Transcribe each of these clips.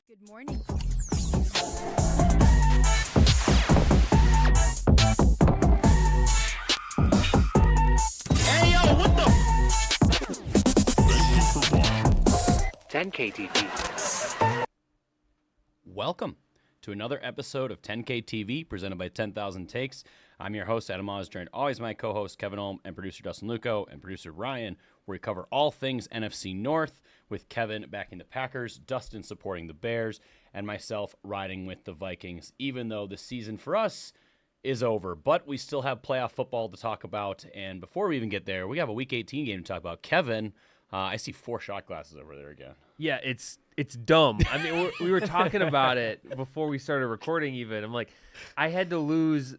Good morning. Hey, yo, what the? 10K TV. Welcome to another episode of 10K TV presented by 10,000 Takes. I'm your host, Adam Oz, joined always my co-host, Kevin Olm, and producer Dustin Luco, and producer Ryan, where we cover all things NFC North, with Kevin backing the Packers, Dustin supporting the Bears, and myself riding with the Vikings, even though the season for us is over. But we still have playoff football to talk about, and before we even get there, we have a Week 18 game to talk about. Kevin, I see 4 shot glasses over there again. Yeah, it's dumb. I mean, we were talking about it before we started recording even. I'm like, I had to lose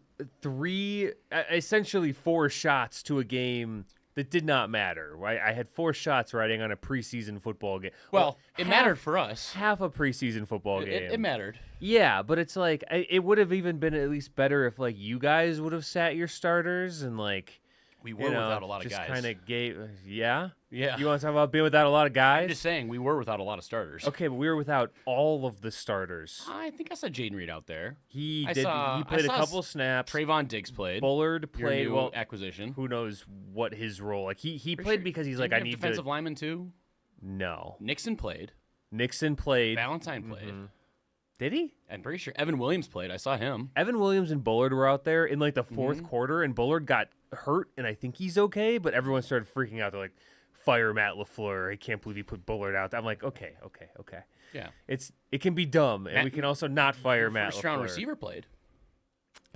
essentially 4 shots to a game that did not matter, right? I had 4 shots riding on a preseason football game. Well, it mattered for us. Half a preseason football game. It mattered. Yeah, but it's like, it would have even been at least better if, like, you guys would have sat your starters and, like, We were without a lot of just guys. kind of gave, yeah? Yeah. You want to talk about being without a lot of guys? I'm just saying, we were without a lot of starters. Okay, but we were without all of the starters. I think I saw Jaden Reed out there. He I did. saw- He I played a saw couple snaps. Trayvon Diggs played. Bullard Your played. new Well, acquisition. who knows what his role? Like he Pretty played sure- because he's didn't like, we I have need defensive to. lineman too. No, Nixon played. Nixon played. Valentine played. Did he? I'm pretty sure Evan Williams played. I saw him. Evan Williams and Bullard were out there in like the 4th Mm-hmm. quarter, and Bullard got hurt, and I think he's okay. But everyone started freaking out. They're like, "Fire Matt LaFleur! I can't believe he put Bullard out." I'm like, okay. Yeah. It can be dumb, and we can also not fire Matt First round LaFleur. receiver played.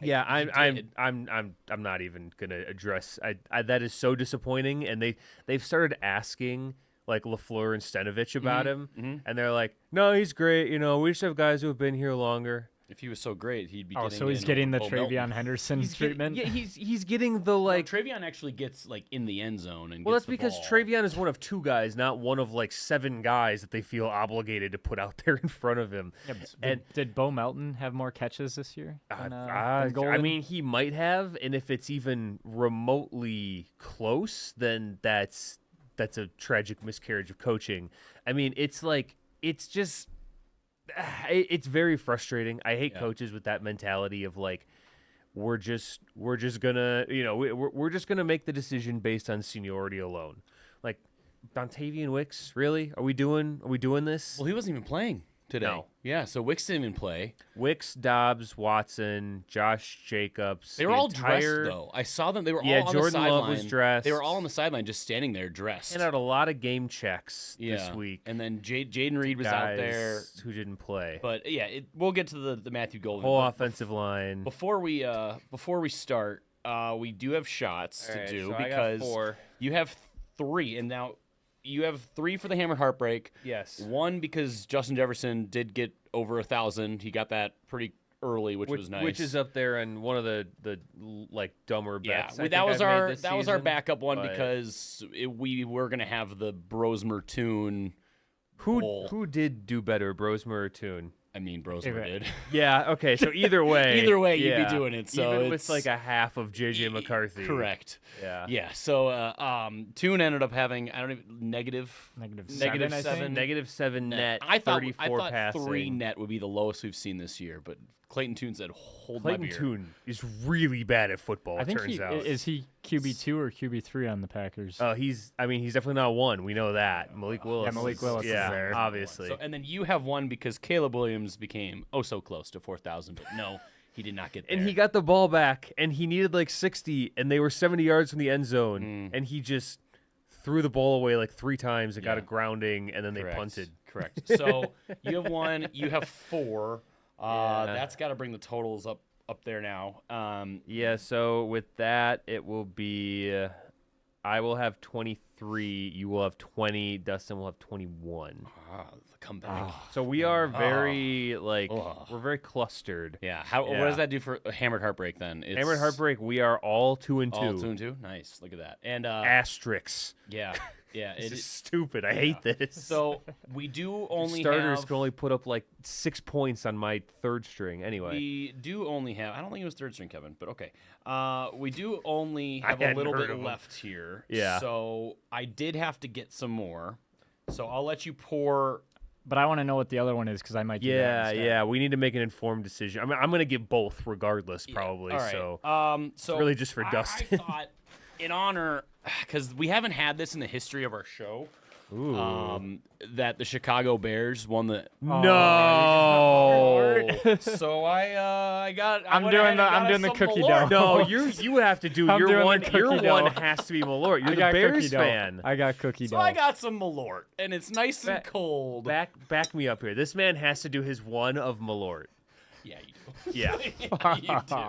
Yeah, He did. I'm not even gonna address. I that is so disappointing, and they've started asking like LaFleur and Stenovich about him, and they're like, no, he's great. You know, we just have guys who have been here longer. If he was so great, he'd be. Oh, getting so he's in getting the over Bo Melton. Travion Henderson treatment? He's getting the like. Travion actually gets like in the end zone and. Well, gets that's because the ball. Travion is one of 2 guys, not one of like 7 guys that they feel obligated to put out there in front of him. Yeah, but And- did Bo Melton have more catches this year? Than I Golden? mean, he might have, and if it's even remotely close, then that's a tragic miscarriage of coaching. I mean, it's like it's just it's very frustrating. I hate coaches with that mentality of like we're just gonna we're just gonna make the decision based on seniority alone. Like Dontavian Wicks, really? Are we doing this? Well, he wasn't even playing today. No. Yeah, so Wicks didn't even play. Wicks, Dobbs, Watson, Josh Jacobs. They were the all entire- dressed though. I saw them. They were Yeah, all on Jordan the sideline. Love was dressed. They were all on the sideline, just standing there dressed. Handed out a lot of game checks this Yeah. week. And then Jaden Reed was out there. Guys who didn't play. But yeah, we'll get to the Matthew Golden. Whole But offensive line. Before we start, we do have shots All to right, do so I got because 4. you have 3, and now you have 3 for the Hammered Heartbreak. Yes. 1 because Justin Jefferson did get over 1,000. He got that pretty early, which was nice. Which is up there and one of the like dumber yeah, bets. I that was think I've our made this that was our season, backup one but because we were gonna have the Brosmer Tune. bowl. who did do better, Brosmer or Toon? I mean, Brosmer did. Yeah. Okay. So either way, Either way, you'd be yeah. doing it. So even it's with like a half of JJ McCarthy. Correct. Yeah. Yeah. So Tune ended up having negative Negative negative 7, I seven. think. Negative 7 net. I thought 34 passing. 3 net would be the lowest we've seen this year, but Clayton Tune said, "Hold Clayton my beer." Toon is really bad at football. I It think turns out. is he QB2 or QB3 on the Packers? He's definitely not 1. We know that. Malik Willis. Malik Willis is Yeah, there. obviously. So, and then you have 1 because Caleb Williams became so close to 4,000, but no, he did not get there. And he got the ball back, and he needed like 60, and they were 70 yards from the end zone, and he just threw the ball away like 3 times and got a grounding, and then they punted. Correct. So you have 1, you have 4. That's got to bring the totals up there now. Yeah, so with that, it will be I will have 23, you will have 20, Dustin will have 21. The comeback. So we are very we're very clustered. Yeah. What Yeah. does that do for Hammered Heartbreak then? It's Hammered Heartbreak, we are all 2 and 2. all 2 and 2. Nice. Look at that. And Asterisks. yeah. Yeah. This is stupid. I hate this. So we do only starters have. can only put up like 6 points on my 3rd string. Anyway, We do only have. I don't think it was 3rd string, Kevin, but okay. We do only have a hadn't little heard bit of 'em. left here. Yeah. So I did have to get some more. So I'll let you pour But I want to know what the other one is because I might. Do that Yeah, instead. yeah. We need to make an informed decision. I'm gonna give both regardless, probably. All right. So So really just for I Dustin. thought, in honor, because we haven't had this in the history of our show, that the Chicago Bears won the. No. So I got. I'm doing the cookie dough. No, you have to do I'm your doing the one. cookie Your dough. one has to be Malort. You're I the got Bears cookie dough. fan. I got cookie So dough. I got some Malort, and it's nice and cold. Back me up here. This man has to do his one of Malort. Yeah, you do. Yeah, you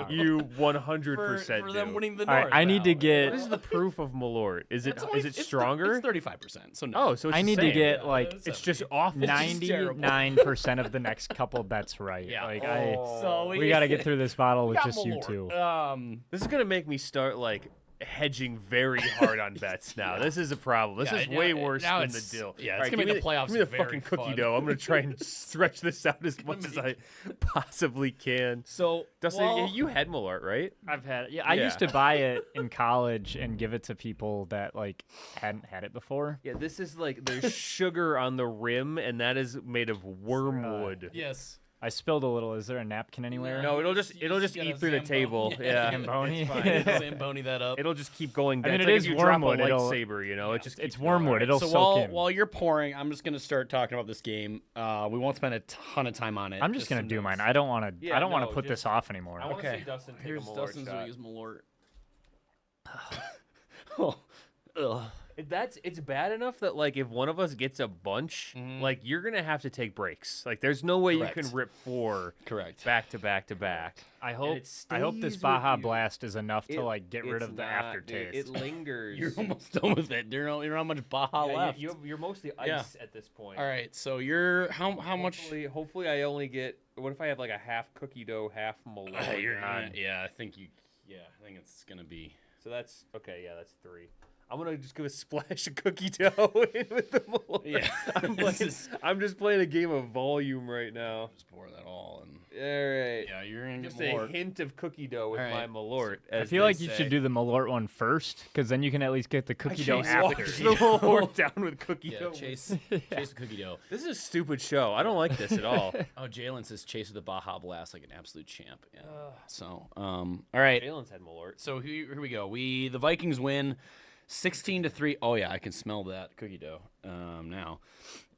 do. you 100% For do. them winning the All right, North. I need to What get. is the proof of Malort? Is it It's stronger? It's 35%. So no. Oh, so it's I the need to same. get like It's just awful. 99% of the next couple bets right. Yeah. Like So we got to get through this bottle with got just you Malort. two. This is gonna make me start like hedging very hard on bets now. This is a problem. This is way worse now than the it's- deal. yeah, All it's right, gonna give make the playoffs Give me the very fucking cookie fun. dough. I'm gonna try and stretch this out as much as I possibly can. So Dustin, well, you had Malort, right? I've had it. Yeah, I Yeah. used to buy it in college and give it to people that like hadn't had it before. Yeah, this is like there's sugar on the rim, and that is made of wormwood. yes. I spilled a little. Is there a napkin anywhere? No, it'll just You just eat gotta through the Zamboni. table. Yeah, Zamboni? it's fine. Zamboni that up. It'll just keep going I down. mean, It's it like is if you drop a wormwood, it'll- lightsaber, you know. It just It's keeps going. wormwood. It'll so soak in. while you're pouring, I'm just gonna start talking about this game. We won't spend a ton of time on it. I'm just gonna some do notes. mine. I don't want to. Yeah, I don't want no, to put just- this off anymore. I want to Okay. see Dustin take Here's a Malort Dustin's shot. gonna use Malort. Oh, ugh. It's bad enough that like if one of us gets a bunch, like you're gonna have to take breaks. Like there's no way Correct. you can rip 4 Correct. back to back to back. I And hope. it I hope this stays Baja with you. Blast is enough to like get rid of the aftertaste. It lingers. You're almost done with it. You're not how much Baja Yeah, left. you're mostly ice Yeah. at this point. All right, so you're how much? Hopefully I only get. What if I have like a half cookie dough, half Malort? Yeah, I think you. Yeah, I think it's gonna be. So that's okay. Yeah, that's 3. I'm gonna just give a splash of cookie dough in with the Malort. Yeah, I'm just playing a game of volume right now. Just pour that all and. All right. Yeah, you're gonna Just get a more. hint of cookie dough with All right. my Malort. I feel like you should do the Malort one first, because then you can at least get the cookie dough after. the Malort down with cookie Yeah, dough. chase the cookie dough. This is a stupid show. I don't like this at all. Oh, Jalen says chase with the Baja Blast like an absolute champ. Yeah. So, all right. Jalen's had Malort. So here we go. The Vikings win 16-3. Oh yeah, I can smell that cookie dough now.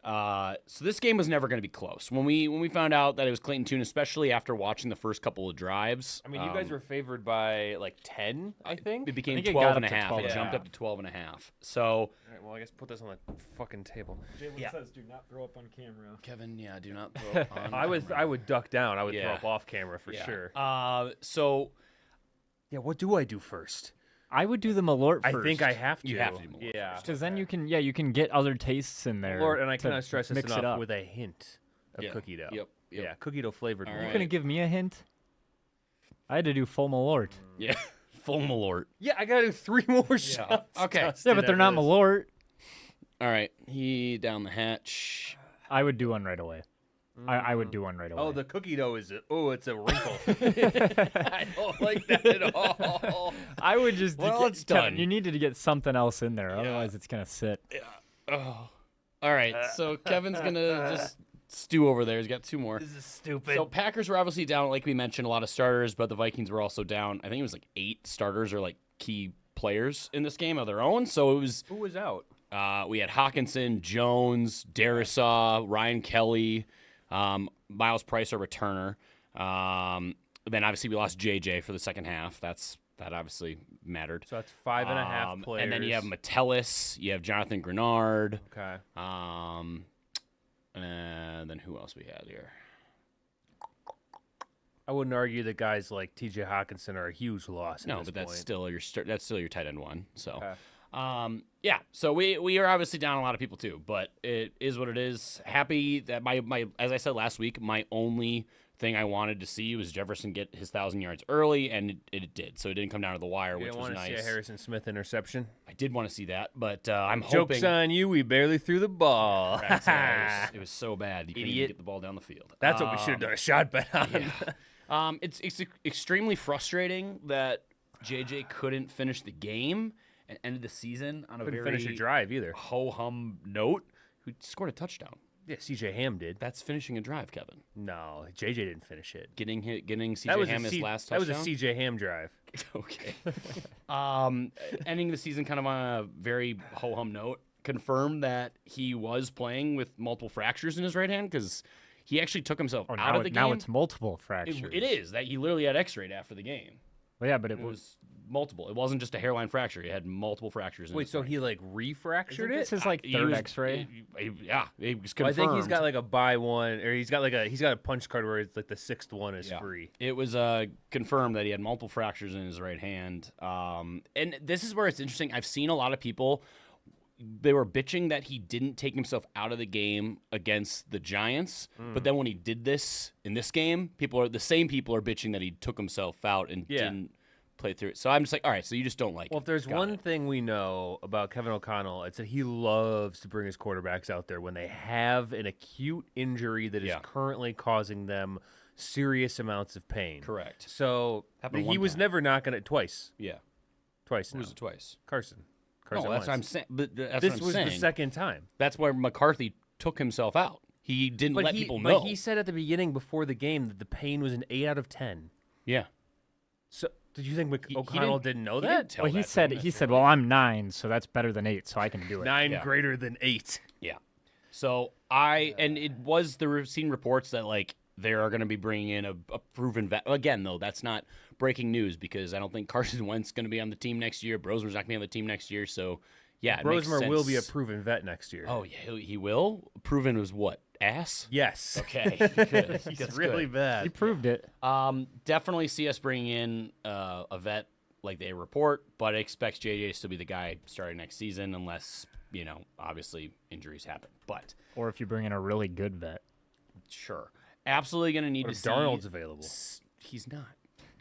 So this game was never going to be close. When we found out that it was Clayton Tune, especially after watching the first couple of drives. I mean, you guys were favored by like 10, I think. It became I think it 12 got and a up to half. 12 It and a jumped half. up to 12 and a half. So, All right, well, I guess put this on the fucking table. Jalen says do not throw up on camera. Kevin, yeah, do not throw it on I camera. would duck down. I would Yeah. throw up off camera for Yeah. sure. So Yeah, what do I do first? I would do the Malort first. I think I have to. You have to do Malort Yeah. because then you can get other tastes in there. Malort, and I to cannot stress this mix it enough, up. with a hint of Yeah. cookie dough. Yep. Yeah, cookie dough flavored. All Malort. You right. couldn't give me a hint. I had to do full Malort. yeah, full Malort. Yeah, I gotta do 3 more shots. Okay. Dustin, Yeah, but they're after not this. Malort. All right, he down the hatch. I would do one right away. I would do one right away. Oh, the cookie dough is it's a wrinkle. I don't like that at all. I would just. Well, it's Kevin, done. You needed to get something else in there, otherwise it's gonna sit. Oh. All right, so Kevin's gonna just stew over there. He's got 2 more. This is stupid. So Packers were obviously down, like we mentioned, a lot of starters, but the Vikings were also down. I think it was like 8 starters or like key players in this game of their own. So it was Who was out? we had Hawkinson, Jones, Darisaw, Ryan Kelly, Miles Price, our returner. Then obviously we lost JJ for the second half. That obviously mattered. So that's 5.5 players. And then you have Metellus, you have Jonathan Grenard. Okay. And then who else we had here? I wouldn't argue that guys like T.J. Hawkinson are a huge loss. No, at this but that's point. still your tight end one. So, Okay. yeah. So we are obviously down a lot of people too, but it is what it is. Happy that my as I said last week, my only thing I wanted to see was Jefferson get his 1,000 yards early, and it did. So it didn't come down to the wire, You which didn't was want to see a nice. Harrison Smith interception. I did want to see that, but I'm Joke's hoping. on you. We barely threw the ball. It was so bad. You couldn't even Idiot. get the ball down the field. That's what we should have done a shot bet on. It's extremely frustrating that JJ couldn't finish the game and ended the season on a Couldn't very finish a drive either. ho hum note. Who scored a touchdown? Yeah, CJ Ham did. That's finishing a drive, Kevin. No, JJ didn't finish it. Getting CJ That was Ham his last That touchdown. was a CJ Ham drive. Okay. Ending the season kind of on a very ho-hum note. Confirmed that he was playing with multiple fractures in his right hand because he actually took himself out of the game. Now it's multiple fractures. It is that he literally had X-rayed after the game. Well, yeah, but It was multiple. It wasn't just a hairline fracture. He had multiple fractures. In Wait, his so brain. he like refractured it? this is like He third was- X-ray. Yeah, it was Well, I confirmed. think he's got like a buy one, or he's got a punch card where it's like the sixth one is Yeah. free. It was confirmed that he had multiple fractures in his right hand. And this is where it's interesting. I've seen a lot of people, they were bitching that he didn't take himself out of the game against the Giants. But then when he did this in this game, the same people are bitching that he took himself out and Yeah. didn't play through it. So I'm just like, all right, so you just don't like Well, it. if there's Got one it. thing we know about Kevin O'Connell, it's that he loves to bring his quarterbacks out there when they have an acute injury that is Yeah. currently causing them serious amounts of pain. Correct. So Happened he one was time. never not going to twice. Yeah. Twice Who now. was it twice? Carson. No, Carson that's what I'm Wentz. saying. But that's This what I'm was saying. the second time. That's where McCarthy took himself out. He didn't let people know. But he said at the beginning before the game that the pain was an 8 out of 10. yeah. So did you think He O'Connell didn't know he that? didn't tell Well, he that to said him he said, "Well, I'm 9, so that's better than 8, so I can do it." 9 Yeah. greater than 8. Yeah. So and it was seen reports that like they are going to be bringing in a proven vet. Again, though, that's not breaking news because I don't think Carson Wentz is going to be on the team next year. Brosmer's not going to be on the team next year. So yeah, it makes Brosmer will be a sense. proven vet next year. Oh yeah, he will. Proven was what? Ass. Yes. Okay. Good. He's That's really good. He bad. proved it. Definitely see us bringing in a vet like they report, but I expect JJ to still be the guy starting next season unless, obviously injuries happen. But Or if you bring in a really good vet. sure. Absolutely going to need What to if see. Darnold's available? He's not.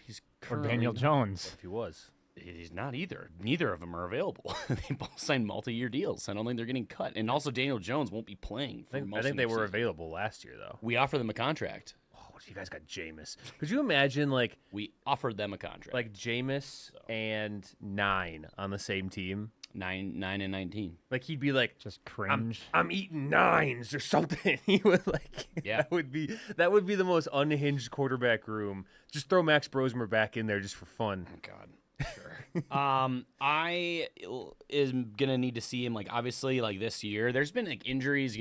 He's Or currently Daniel Jones. If he was. He's not either. Neither of them are available. They both signed multi-year deals. I don't think they're getting cut. And also, Daniel Jones won't be playing for most I think of they the were season. available last year, though. We offered them a contract. Oh, you guys got Jameis. Could you imagine, We offered them a contract. like Jameis and 9 on the same team? 9 and 19. Like he'd be like, Just cringe. I'm eating 9s or something. He would Yeah. that would be the most unhinged quarterback room. Just throw Max Brosmer back in there just for fun. Oh God. Sure. I am gonna need to see him obviously this year. There's been injuries,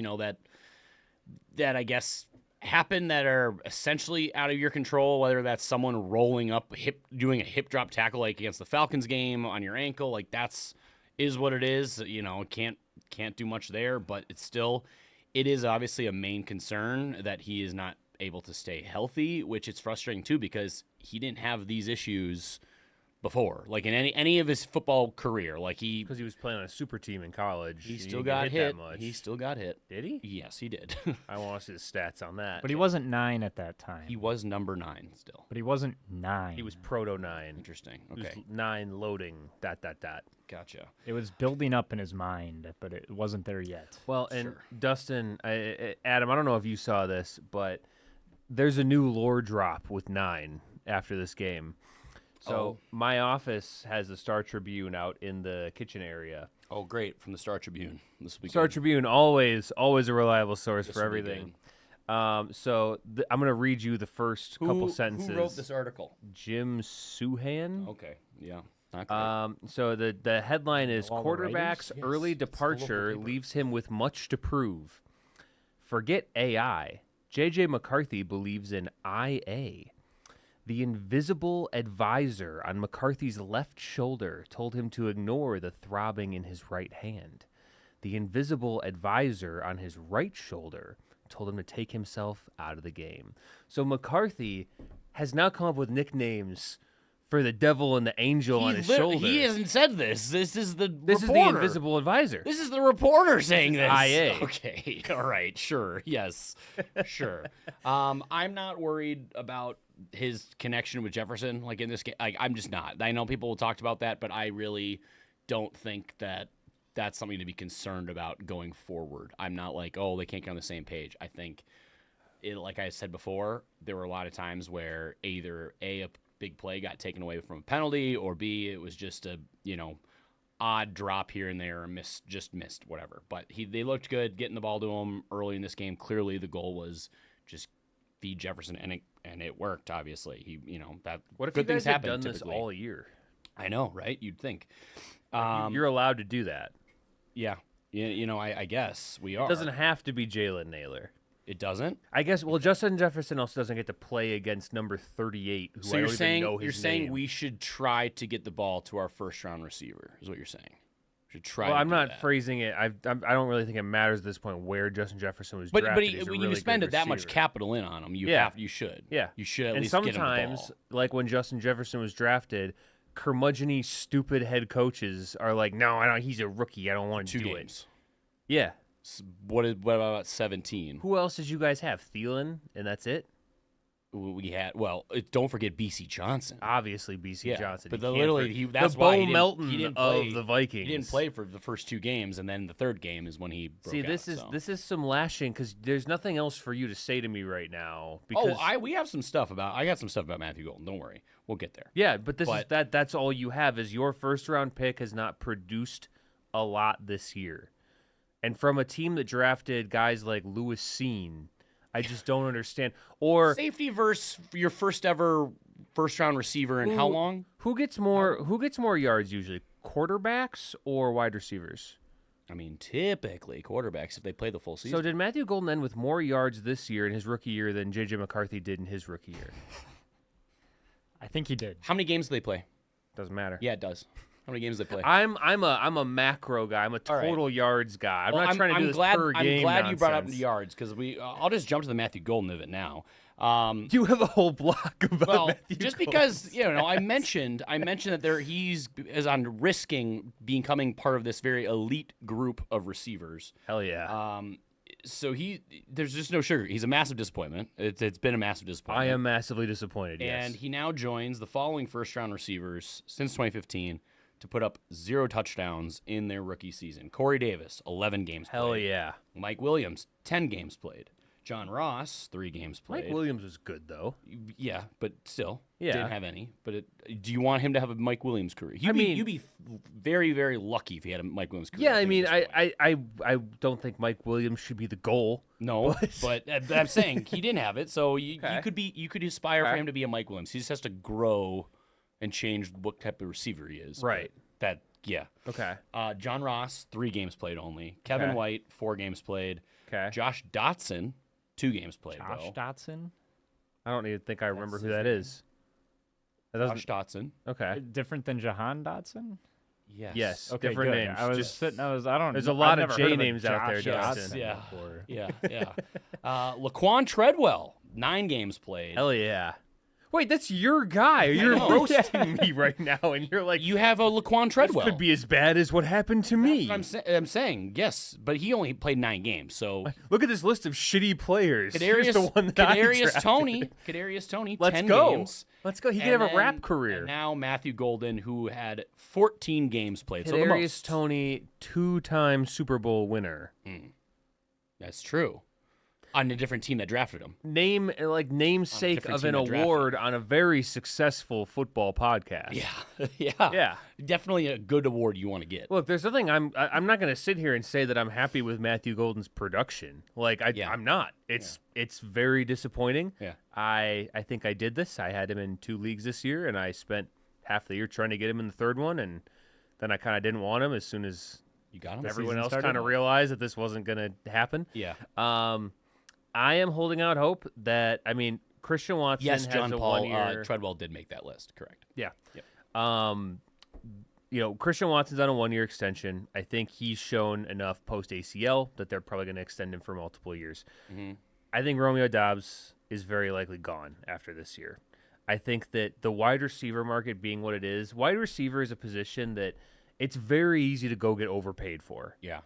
that I guess happen that are essentially out of your control. Whether that's someone rolling up doing a hip drop tackle against the Falcons game on your ankle, that's is what it is. Can't do much there, but it is obviously a main concern that he is not able to stay healthy, which is frustrating too because he didn't have these issues before, in any of his football career. Because he was playing on a super team in college. He and still you got get hit. That much. He still got hit. Did he? Yes, he did. I want to see the stats on that. But he wasn't 9 at that time. He was number 9 still. But he wasn't 9. He was proto 9. Interesting. It was Okay, 9 loading. ... gotcha. It was building up in his mind, but it wasn't there yet. Well, and Sure. Dustin, Adam, I don't know if you saw this, but there's a new lore drop with 9 after this game. So Oh. my office has the Star Tribune out in the kitchen area. Oh, great! From the Star Tribune. This will be Star good. Tribune, always a reliable source This for will be everything. So I'm going to read you the first couple sentences. Who wrote this article? Jim Suhan. Okay, yeah, not great. So the headline is All the writers? quarterback's Yes, early it's the local departure paper. leaves him with much to prove. Forget AI. J.J. McCarthy believes in IA. The invisible advisor on McCarthy's left shoulder told him to ignore the throbbing in his right hand. The invisible advisor on his right shoulder told him to take himself out of the game. So McCarthy has now come up with nicknames for the devil and the angel on his shoulder. He hasn't said this. This is the This reporter. is the invisible advisor. This is the reporter saying this. IA. Okay. All right. Sure. Yes. Sure. I'm not worried about his connection with Jefferson. In this game, I'm just not. I know people talked about that, but I really don't think that that's something to be concerned about going forward. I'm not they can't get on the same page. I think like I said before, there were a lot of times where either a big play got taken away from a penalty, or B, it was just odd drop here and there, or just missed, whatever. But they looked good, getting the ball to him early in this game. Clearly, the goal was just feed Jefferson, and it worked. Obviously, that. What if good you guys things had happen done this typically. all year? I know, right? You'd think. You're allowed to do that. Yeah. I guess we are. It doesn't have to be Jalen Naylor. It doesn't. I guess. Well, Justin Jefferson also doesn't get to play against number 38, who So I you're don't saying even know his you're saying name. we should try to get the ball to our first round receiver? Is what you're saying? We should try. Well, to I'm do not that. phrasing it. I don't really think it matters at this point where Justin Jefferson was But drafted. He's a when really you spend good that much receiver. capital in on him, you should. Yeah. You should at And least get him the sometimes, ball. like when Justin Jefferson was drafted, curmudgeon-y, stupid head coaches are like, "No, I don't. He's a rookie. I don't want to 2 do games. it." Yeah. What about 17? Who else did you guys have? Thielen, and that's it. We had don't forget BC Johnson. Obviously, BC Yeah, Johnson. but You can't that's the why Bo he didn't- Melton he didn't of play- the Vikings. He didn't play for the first 2 games, and then the third game is when he broke See, this out, is some lashing because there's nothing else for you to say to me right now. Oh, Because we have some stuff about. I got some stuff about Matthew Golden. Don't worry, we'll get there. yeah, but this is But- that's all you have is your first round pick has not produced a lot this year. And from a team that drafted guys like Lewis Seen, I just don't understand. Or Safety versus your first ever first round receiver in how long? who gets more yards usually? Quarterbacks or wide receivers? I mean, typically quarterbacks if they play the full season. So did Matthew Golden end with more yards this year in his rookie year than JJ McCarthy did in his rookie year? I think he did. How many games do they play? Doesn't matter. Yeah, it does. How many games do they play? I'm a macro guy. I'm a All right. total yards guy. I'm Well, not trying to do this glad, per I'm game glad you brought up the nonsense. yards because I'll just jump to the Matthew Golden of it now. You have a whole block about Well, Matthew just Golden. because I mentioned that he is on risking becoming part of this very elite group of receivers. Hell yeah. So there's just no sugar. He's a massive disappointment. It's been a massive disappointment. I am massively disappointed. Yes. And he now joins the following first-round receivers since 2015 to put up 0 touchdowns in their rookie season. Corey Davis, 11 games Hell played. yeah. Mike Williams, 10 games played. John Ross, 3 games played. Mike Williams was good though. Yeah, but still, Yeah. didn't have any. But do you want him to have a Mike Williams career? You'd be very, very lucky if he had a Mike Williams career. Yeah, I mean, at this point. I don't think Mike Williams should be the goal. No, but I'm saying he didn't have it, so Okay. you could aspire for Okay. him to be a Mike Williams. He just has to grow and change what type of receiver he is. Right. Yeah. Okay. John Ross, 3 games played only. Kevin Okay. White, 4 games played. Okay. Josh Dotson, 2 games played. Josh though. Dotson? I don't even think I remember That's who his that name. is. That doesn't. Josh Dotson. Okay. Different than Jahan Dotson? Yes. Yes. Okay, Different good. names. I was Just sitting. I don't. there's a I've lot of never J heard of a names out there, Josh Dustin. Yeah. before. Yeah. Laquan Treadwell, 9 games played. hell yeah. Wait, that's your guy. You're know. roasting me right now, and you're like, You have a Laquan this Treadwell. could be as bad as what happened to me. That's what I'm saying, yes, but he only played 9 games, so Look at this list of shitty players. Here's the one that Kadarius I Tony, drafted. Kadarius Tony, Let's 10 go. games. Let's go. He could And have a rap then- career. And now Matthew Golden, who had 14 games played, so the Kadarius most. Tony, 2-time Super Bowl winner. That's true. On a different team that drafted him. Namesake different of team an that drafted award on a very successful football podcast. Yeah. Yeah. Definitely a good award you want to get. Look, there's nothing I'm not going to sit here and say that I'm happy with Matthew Golden's production. I'm not. It's very disappointing. Yeah. I think I did this. I had him in 2 leagues this year, and I spent half the year trying to get him in the third one, and then I kind of didn't want him as soon as You got him? everyone season else started? kind of realized that this wasn't going to happen. Yeah. I am holding out hope that Christian Watson Yes, has John a Paul 1-year. Treadwell did make that list. Correct. Yeah. Yep. Christian Watson's on a 1-year extension. I think he's shown enough post ACL that they're probably going to extend him for multiple years. Mm-hmm. I think Romeo Doubs is very likely gone after this year. I think that the wide receiver market being what it is, wide receiver is a position that it's very easy to go get overpaid for. Yeah.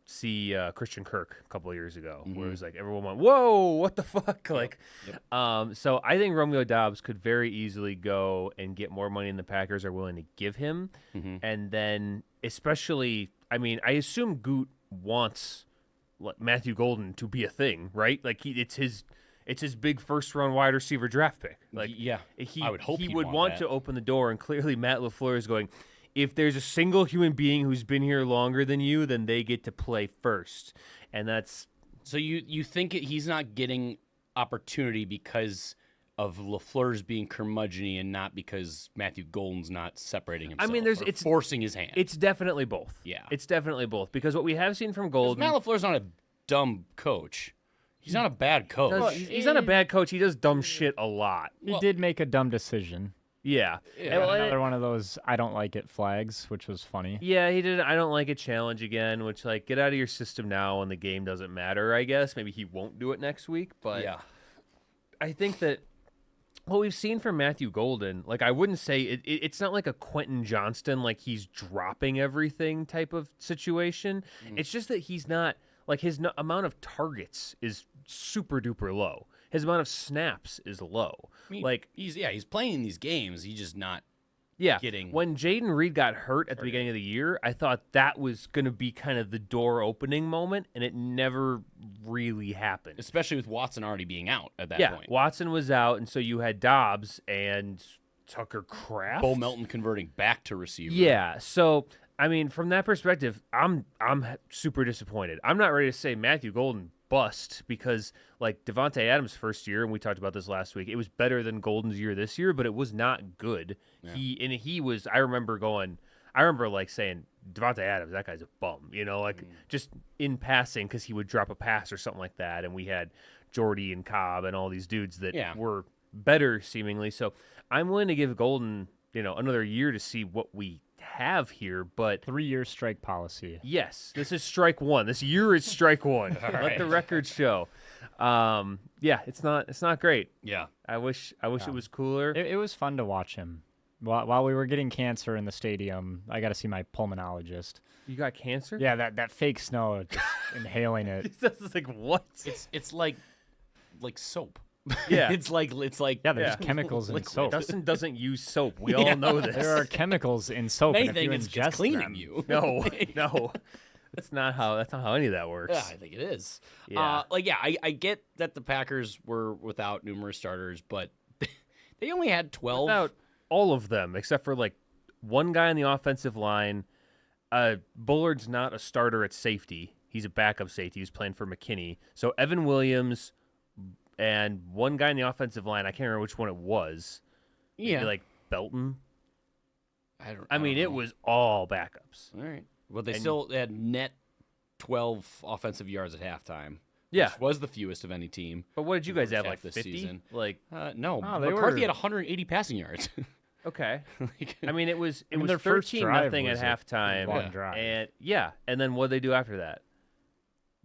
See Christian Kirk a couple of years ago, Mm-hmm. where it was like everyone went, "Whoa, what the fuck!" Yep. So I think Romeo Doubs could very easily go and get more money than the Packers are willing to give him, Mm-hmm. and then especially, I assume Goot wants Matthew Golden to be a thing, right? Like it's his big first-round wide receiver draft pick. Like yeah, I would hope he he'd would want that. to open the door, and clearly Matt LaFleur is going, if there's a single human being who's been here longer than you, then they get to play first. And that's So you think he's not getting opportunity because of LaFleur's being curmudgeon and not because Matthew Golden's not separating himself. I mean, it's forcing his hand. It's definitely both. Yeah. It's definitely both because what we have seen from Golden, Matt LaFleur's not a dumb coach. He's not a bad coach. he's not a bad coach. He does dumb shit a lot. He did make a dumb decision. Yeah. Yeah. Well, Another one of those I don't like it flags, which was funny. Yeah, he did. I don't like a challenge again, which like get out of your system now when the game doesn't matter. I guess maybe he won't do it next week, but Yeah. I think that what we've seen from Matthew Golden, like I wouldn't say it's not like a Quentin Johnston, like he's dropping everything type of situation. It's just that he's not like his amount of targets is super duper low. His amount of snaps is low. I mean, like he's playing these games. He's just not. yeah, getting when Jaden Reed got hurt at the beginning of the year, I thought that was going to be kind of the door opening moment, and it never really happened. Especially with Watson already being out at that Yeah, point. Watson was out, and so you had Dobbs and Tucker Kraft. Bo Melton converting back to receiver. Yeah, so I mean, from that perspective, I'm super disappointed. I'm not ready to say Matthew Golden bust because like Devontae Adams' first year, and we talked about this last week, it was better than Golden's year this year, but it was not good. Yeah. He was. I remember like saying Devontae Adams, that guy's a bum, like just in passing because he would drop a pass or something like that, and we had Jordy and Cobb and all these dudes that were better seemingly. So I'm willing to give Golden, another year to see what we have here, but 3-year strike policy. yes, this is strike one. This year is strike one. Let right. the record show. Yeah, it's not great. Yeah. I wish it was cooler. It was fun to watch him. While we were getting cancer in the stadium, I got to see my pulmonologist. You got cancer? Yeah, that fake snow, just inhaling it. It's like what? It's like soap. Yeah. it's like Yeah, there's chemicals in soap. Dustin doesn't use soap. We all know this. There are chemicals in soap, and if you anything. It's ingest cleaning them, you. No. That's not how any of that works. Yeah, I think it is. Yeah. I get that the Packers were without numerous starters, but they only had 12. Without all of them, except for like one guy on the offensive line. Bullard's not a starter at safety. He's a backup safety. He's playing for McKinney. So Evan Williams and one guy in the offensive line. I can't remember which one it was. Yeah. Maybe like Belton. I mean, don't it know. was all backups. All right. Well, they still had net 12 offensive yards at halftime. Yeah. Which was the fewest of any team. But what did you the guys first have, half like this 50? season. Like, No, they McCarthy were- had 180 passing yards. okay. Like, I mean, it was their first 13 drive nothing at was a halftime. long drive. And then what did they do after that?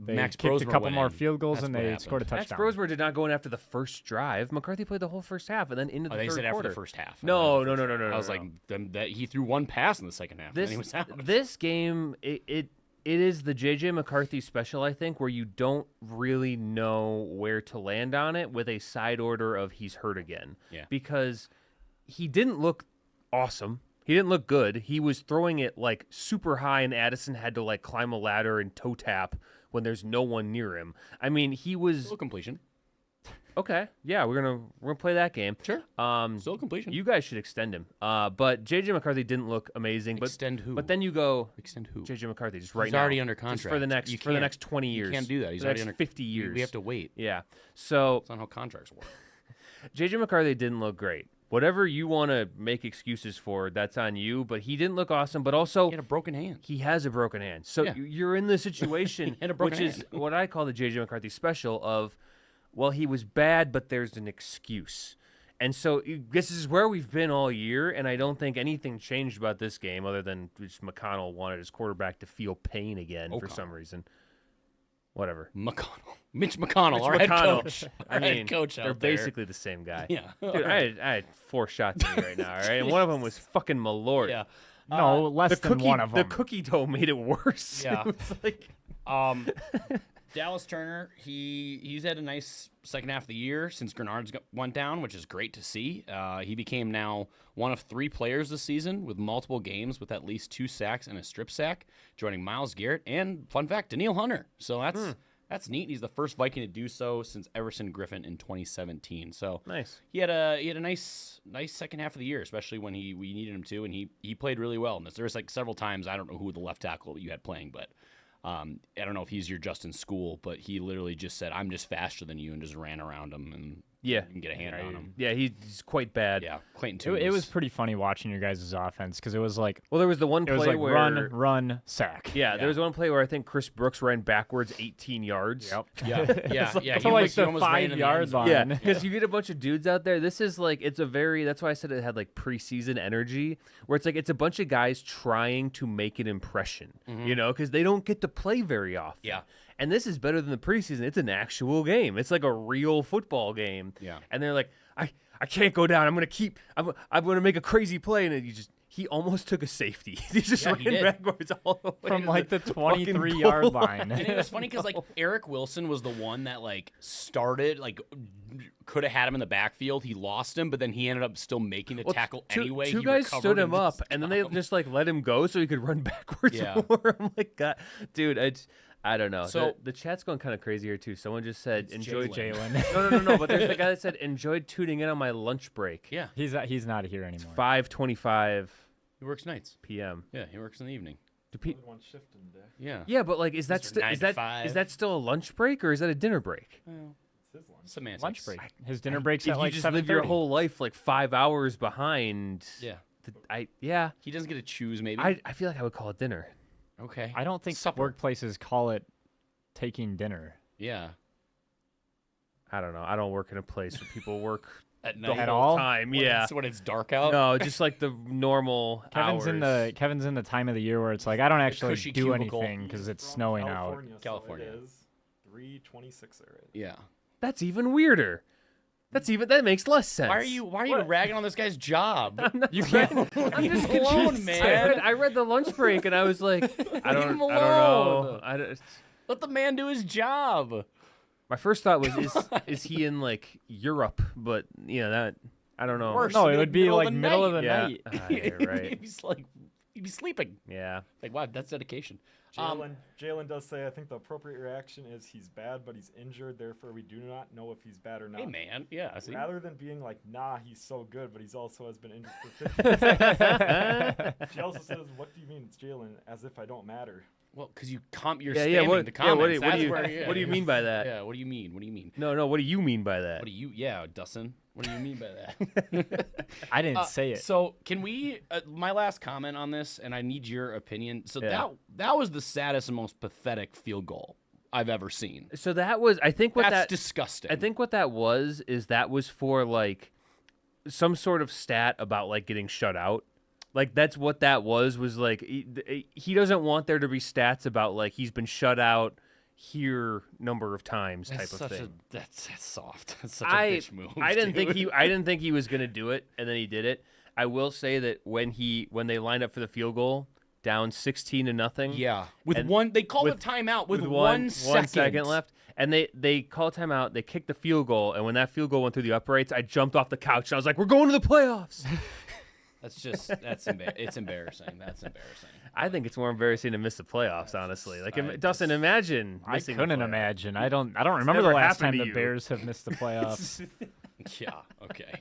They Max kicked a Brosmer couple went more in. field goals, That's and what they happened. scored a Max touchdown. Brosmer did not go in after the first drive. McCarthy played the whole first half and then into the they third said quarter. after the first half. No. I was like, that he threw one pass in the second half. And then he was out. This game, it is the J.J. McCarthy special, I think, where you don't really know where to land on it with a side order of he's hurt again. Yeah. Because he didn't look awesome. He didn't look good. He was throwing it like super high, and Addison had to like climb a ladder and toe tap when there's no one near him. I mean, he was Still completion. okay. Yeah, we're gonna play that game. Sure. Still completion. You guys should extend him. But J.J. McCarthy didn't look amazing. But Extend who? But then you go Extend who? J.J. McCarthy just right He's now. already under Just contract. for the next You for the can't- next 20 years. You can't do that. He's For the already next under 50 years. We have to wait. Yeah. So That's not how contracts work. J.J. McCarthy didn't look great. Whatever you want to make excuses for, that's on you. But he didn't look awesome. But also, He had a broken hand. he has a broken hand. So Yeah. you're in the situation, He had a broken which is hand. what I call the J.J. McCarthy special of, well, he was bad, but there's an excuse. And so this is where we've been all year, and I don't think anything changed about this game other than just McConnell wanted his quarterback to feel pain again for some reason. Whatever. Mitch McConnell, our head McConnell. coach. I Our mean, head coach they're out there. basically the same guy. Yeah. Dude, I had 4 shots in me right now, all right? And one of them was fucking Malort. Yeah. No, less The than cookie, one of them. the cookie dough made it worse. Yeah. It was like, Dallas Turner, he's had a nice second half of the year since Grenard's went down, which is great to see. He became now one of 3 players this season with multiple games with at least 2 sacks and a strip sack, joining Myles Garrett and, fun fact, Daniil Hunter. So That's neat. He's the first Viking to do so since Everson Griffin in 2017. So Nice. he had a nice second half of the year, especially when we needed him to, and he played really well in this. There was like several times, I don't know who the left tackle you had playing, but I don't know if he's your Justin School, but he literally just said, "I'm just faster than you," and just ran around him and Yeah. you can get a hand on him. Yeah, he's quite bad. Yeah, Clayton Toombs. It was pretty funny watching your guys' offense because it was like Well, there was the one it was play like where run, sack. Yeah, there was one play where I think Chris Brooks ran backwards 18 yards. Yep. Yeah, yeah, yeah. To like the 5-yard line. Yeah, because you get a bunch of dudes out there. This is like that's why I said it had like preseason energy, where it's like it's a bunch of guys trying to make an impression, you know, because they don't get to play very often. Yeah. And this is better than the preseason. It's an actual game. It's like a real football game. Yeah. And they're like, I can't go down. I'm gonna make a crazy play, and he almost took a safety. He just Yeah, he ran did. backwards all the way From to like the fucking 23-yard goal line. And it was funny because like Eric Wilson was the one that like started, like could have had him in the backfield. He lost him, but then he ended up still making the Well, tackle two, anyway. Two He guys recovered stood him and up, just and then got they him. just like let him go so he could run backwards Yeah. more. I'm like, God, dude, I don't know. So- the chat's going kind of crazy here too. Someone just said enjoyed Jalen. No. But there's the guy that said enjoyed tuning in on my lunch break. Yeah, He's not here anymore. 5:25 he works nights. p.m. Yeah, he works in the evening. Do pe- One shift in the day. Yeah, yeah, but like, is that Mr. 9 to 5. is that still a lunch break or is that a dinner break? It's his lunch. semantics. Lunch break. His dinner breaks If at like you just live your 7:30. whole life like 5 hours behind, Yeah, he doesn't get to choose. Maybe. I feel like I would call it dinner. Okay. I don't think Supper. workplaces call it taking dinner. Yeah. I don't know. I don't work in a place where people work At the night. At whole all? time. When Yeah. When it's dark out. No, just like the normal Kevin's hours. in the time of the year where it's like I don't actually cushy do cubicle. anything because it's From snowing California, so California. it is 3:26 already. Yeah. That's even weirder. That makes less sense. Why are you ragging on this guy's job? out. You can't. I'm just Leave him alone, confused. man. I read the lunch break and I was like, I don't him know. alone. I don't, Let the man do his job. my first thought was, is he in like Europe? But you know that I don't know. Worse. No, it Middle- would be middle of like the middle of the Yeah. night. You're right. He'd be sleeping. Yeah. Like, wow, that's dedication. Jalen does say, I think the appropriate reaction is he's bad, but he's injured. Therefore, we do not know if he's bad or not. Hey, man. Yeah, I see. Rather than being like, nah, he's so good, but he's also has been injured for 50 She also says, what do you mean it's Jalen? As if I don't matter. Well, because you're Yeah. spamming What, the yeah. comments. What do That's you where, yeah, what do you mean by that? Yeah, what do you mean? What do you mean? No. What do you mean by that? What do you, yeah, Dustin. What do you mean by that? I didn't say it. So can we? My last comment on this, and I need your opinion. So that was the saddest and most pathetic field goal I've ever seen. So that was, I think, That's disgusting. I think what that was for like some sort of stat about like getting shut out. Like that's what that was like he doesn't want there to be stats about like he's been shut out here number of times type of thing. That's soft. That's such a bitch move. I didn't think dude. I didn't think he was gonna do it, and then he did it. I will say that when they lined up for the field goal, down 16-0. Yeah, with And one, they called a with- timeout with one 1 second left, and they called timeout. They kicked the field goal, and when that field goal went through the uprights, I jumped off the couch and I was like, "We're going to the playoffs." It's embarrassing. That's embarrassing. I think it's more embarrassing to miss the playoffs, honestly. Like, I Dustin, imagine. I missing the couldn't playoffs. imagine. I don't remember the never last happened time to the you. Bears have missed the playoffs. You Yeah. Okay.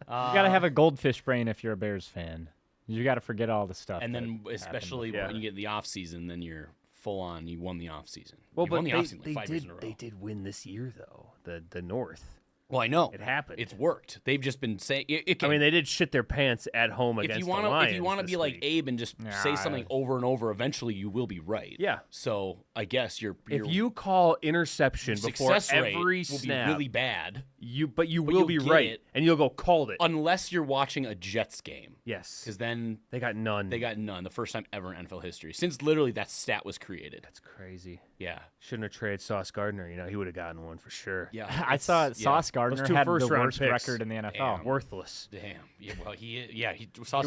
gotta have a goldfish brain if you're a Bears fan. You gotta forget all the stuff. And that then happened especially before. when you get in the off season, then you're full on. You won the off season. Well, you but won the off season they like 5 years in a row. did win this year, though. The North. Well, I know It happened. It's worked. They've just been saying. I mean, they did shit their pants at home if against you the want Lions. to, if you want to this be like week. Abe and just say Nah. something over and over, eventually you will be right. Yeah. So I guess your If you call interception before success rate every will snap, be really bad you but will you'll be get right, it. and you'll go called it. unless you're watching a Jets game. Yes, Because then they got none. they got none. The first time ever in NFL history since literally that stat was created. That's crazy. Yeah. Shouldn't have traded Sauce Gardner. You know, he would have gotten one for sure. Yeah. I saw it's- Sauce Those Gardner two had the first-round worst picks. record in the NFL. Damn. Worthless. Damn. Yeah. Well, Sauce He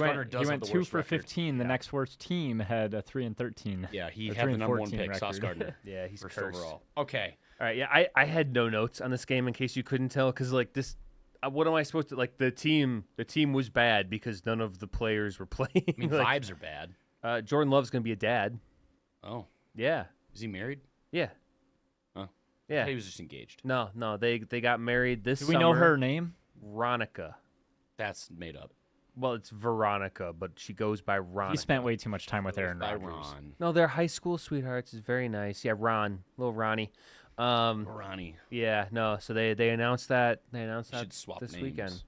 Gardner went, does he have went the 2 worst for record. 15. The next worst team had a 3-13. Yeah. He Or had the number 1 3-14 pick, Sauce record. Gardner. Yeah, he's first cursed. overall. Okay. All right, yeah, I had no notes on this game in case you couldn't tell, because like this, what am I supposed to like? The team was bad because none of the players were playing. I mean, Like, vibes are bad. Jordan Love's gonna be a dad. Oh. Yeah, Is he married? yeah. Oh. Yeah. He was just engaged. No, they got married this Do summer. we know her name? Veronica. That's made up. Well, it's Veronica, but she goes by Ronica. He spent way too much time with Aaron By Rodgers. Ron. No, they're high school sweethearts. It's very nice. Yeah, little Ronnie. Ronnie. Yeah, no. So they announced that. They announced Should that swap this names. weekend.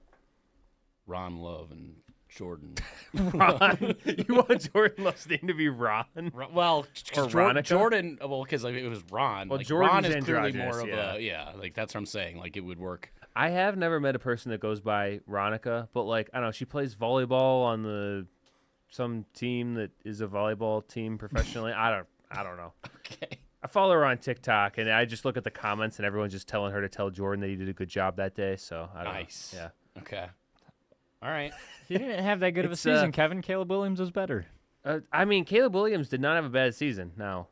Ron Love and Jordan. Ron, you want Jordan Love's name to be Ron? Well, Or Ronica? Jordan. Well, because like, it was Ron. Well, like, Jordan's Ron is clearly androgynous, more of yeah. a like that's what I'm saying. Like it would work. I have never met a person that goes by Ronica, but like I don't know, she plays volleyball on some team that is a volleyball team professionally. I don't know. Okay. I follow her on TikTok, and I just look at the comments, and everyone's just telling her to tell Jordan that he did a good job that day. So I don't Nice. know. Yeah. Okay. All right. He didn't have that good of a It's, season, Kevin. Caleb Williams was better. I mean, Caleb Williams did not have a bad season. No,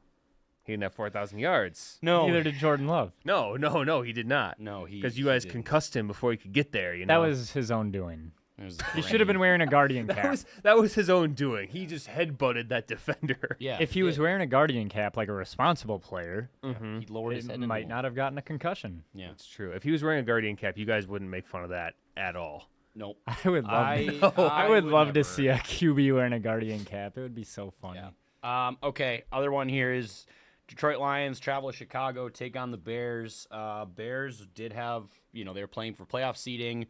he didn't have 4,000 yards. No. Neither did Jordan Love. No, he did not. No, he Because you guys didn't. concussed him before he could get there. You That know was his own doing. It was He should have been brain. wearing a Guardian cap. that was his own doing. He just headbutted that defender. Yeah. If he was wearing a Guardian cap like a responsible player, he lowered his it head. might not have gotten a concussion. Yeah. It's true. If he was wearing a Guardian cap, you guys wouldn't make fun of that at all. Nope. I would love. I would love to see a QB wearing a Guardian cap. It would be so funny. Yeah. Okay. Other one here is Detroit Lions travel to Chicago, take on the Bears. Bears did have, they were playing for playoff seeding.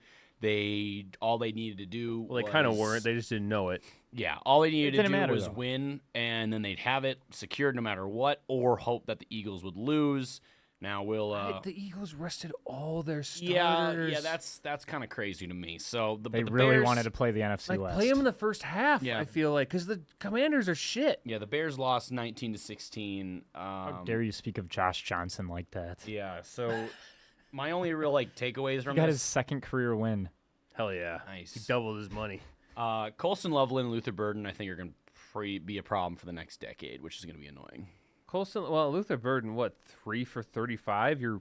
All they needed to do. Well, they kind of was- weren't. They just didn't know it. Yeah, all they needed to didn't do matter, was though. win, and then they'd have it secured no matter what, or hope that the Eagles would lose. Now we'll. The Eagles rested all their Yeah, starters. that's kind of crazy to me. So They the really Bears, wanted to play the NFC like West. play them in the first half. Yeah. I feel like because the Commanders are shit. Yeah, the Bears lost 19-16. How dare you speak of Josh Johnson like that? Yeah, so my only real takeaways He from got this. his second career win. Hell yeah, Nice. He doubled his money. Colson Loveland and Luther Burden, I think, are going to be a problem for the next decade, which is going to be annoying. Colson, well, Luther Burden, what 3 for 35? You're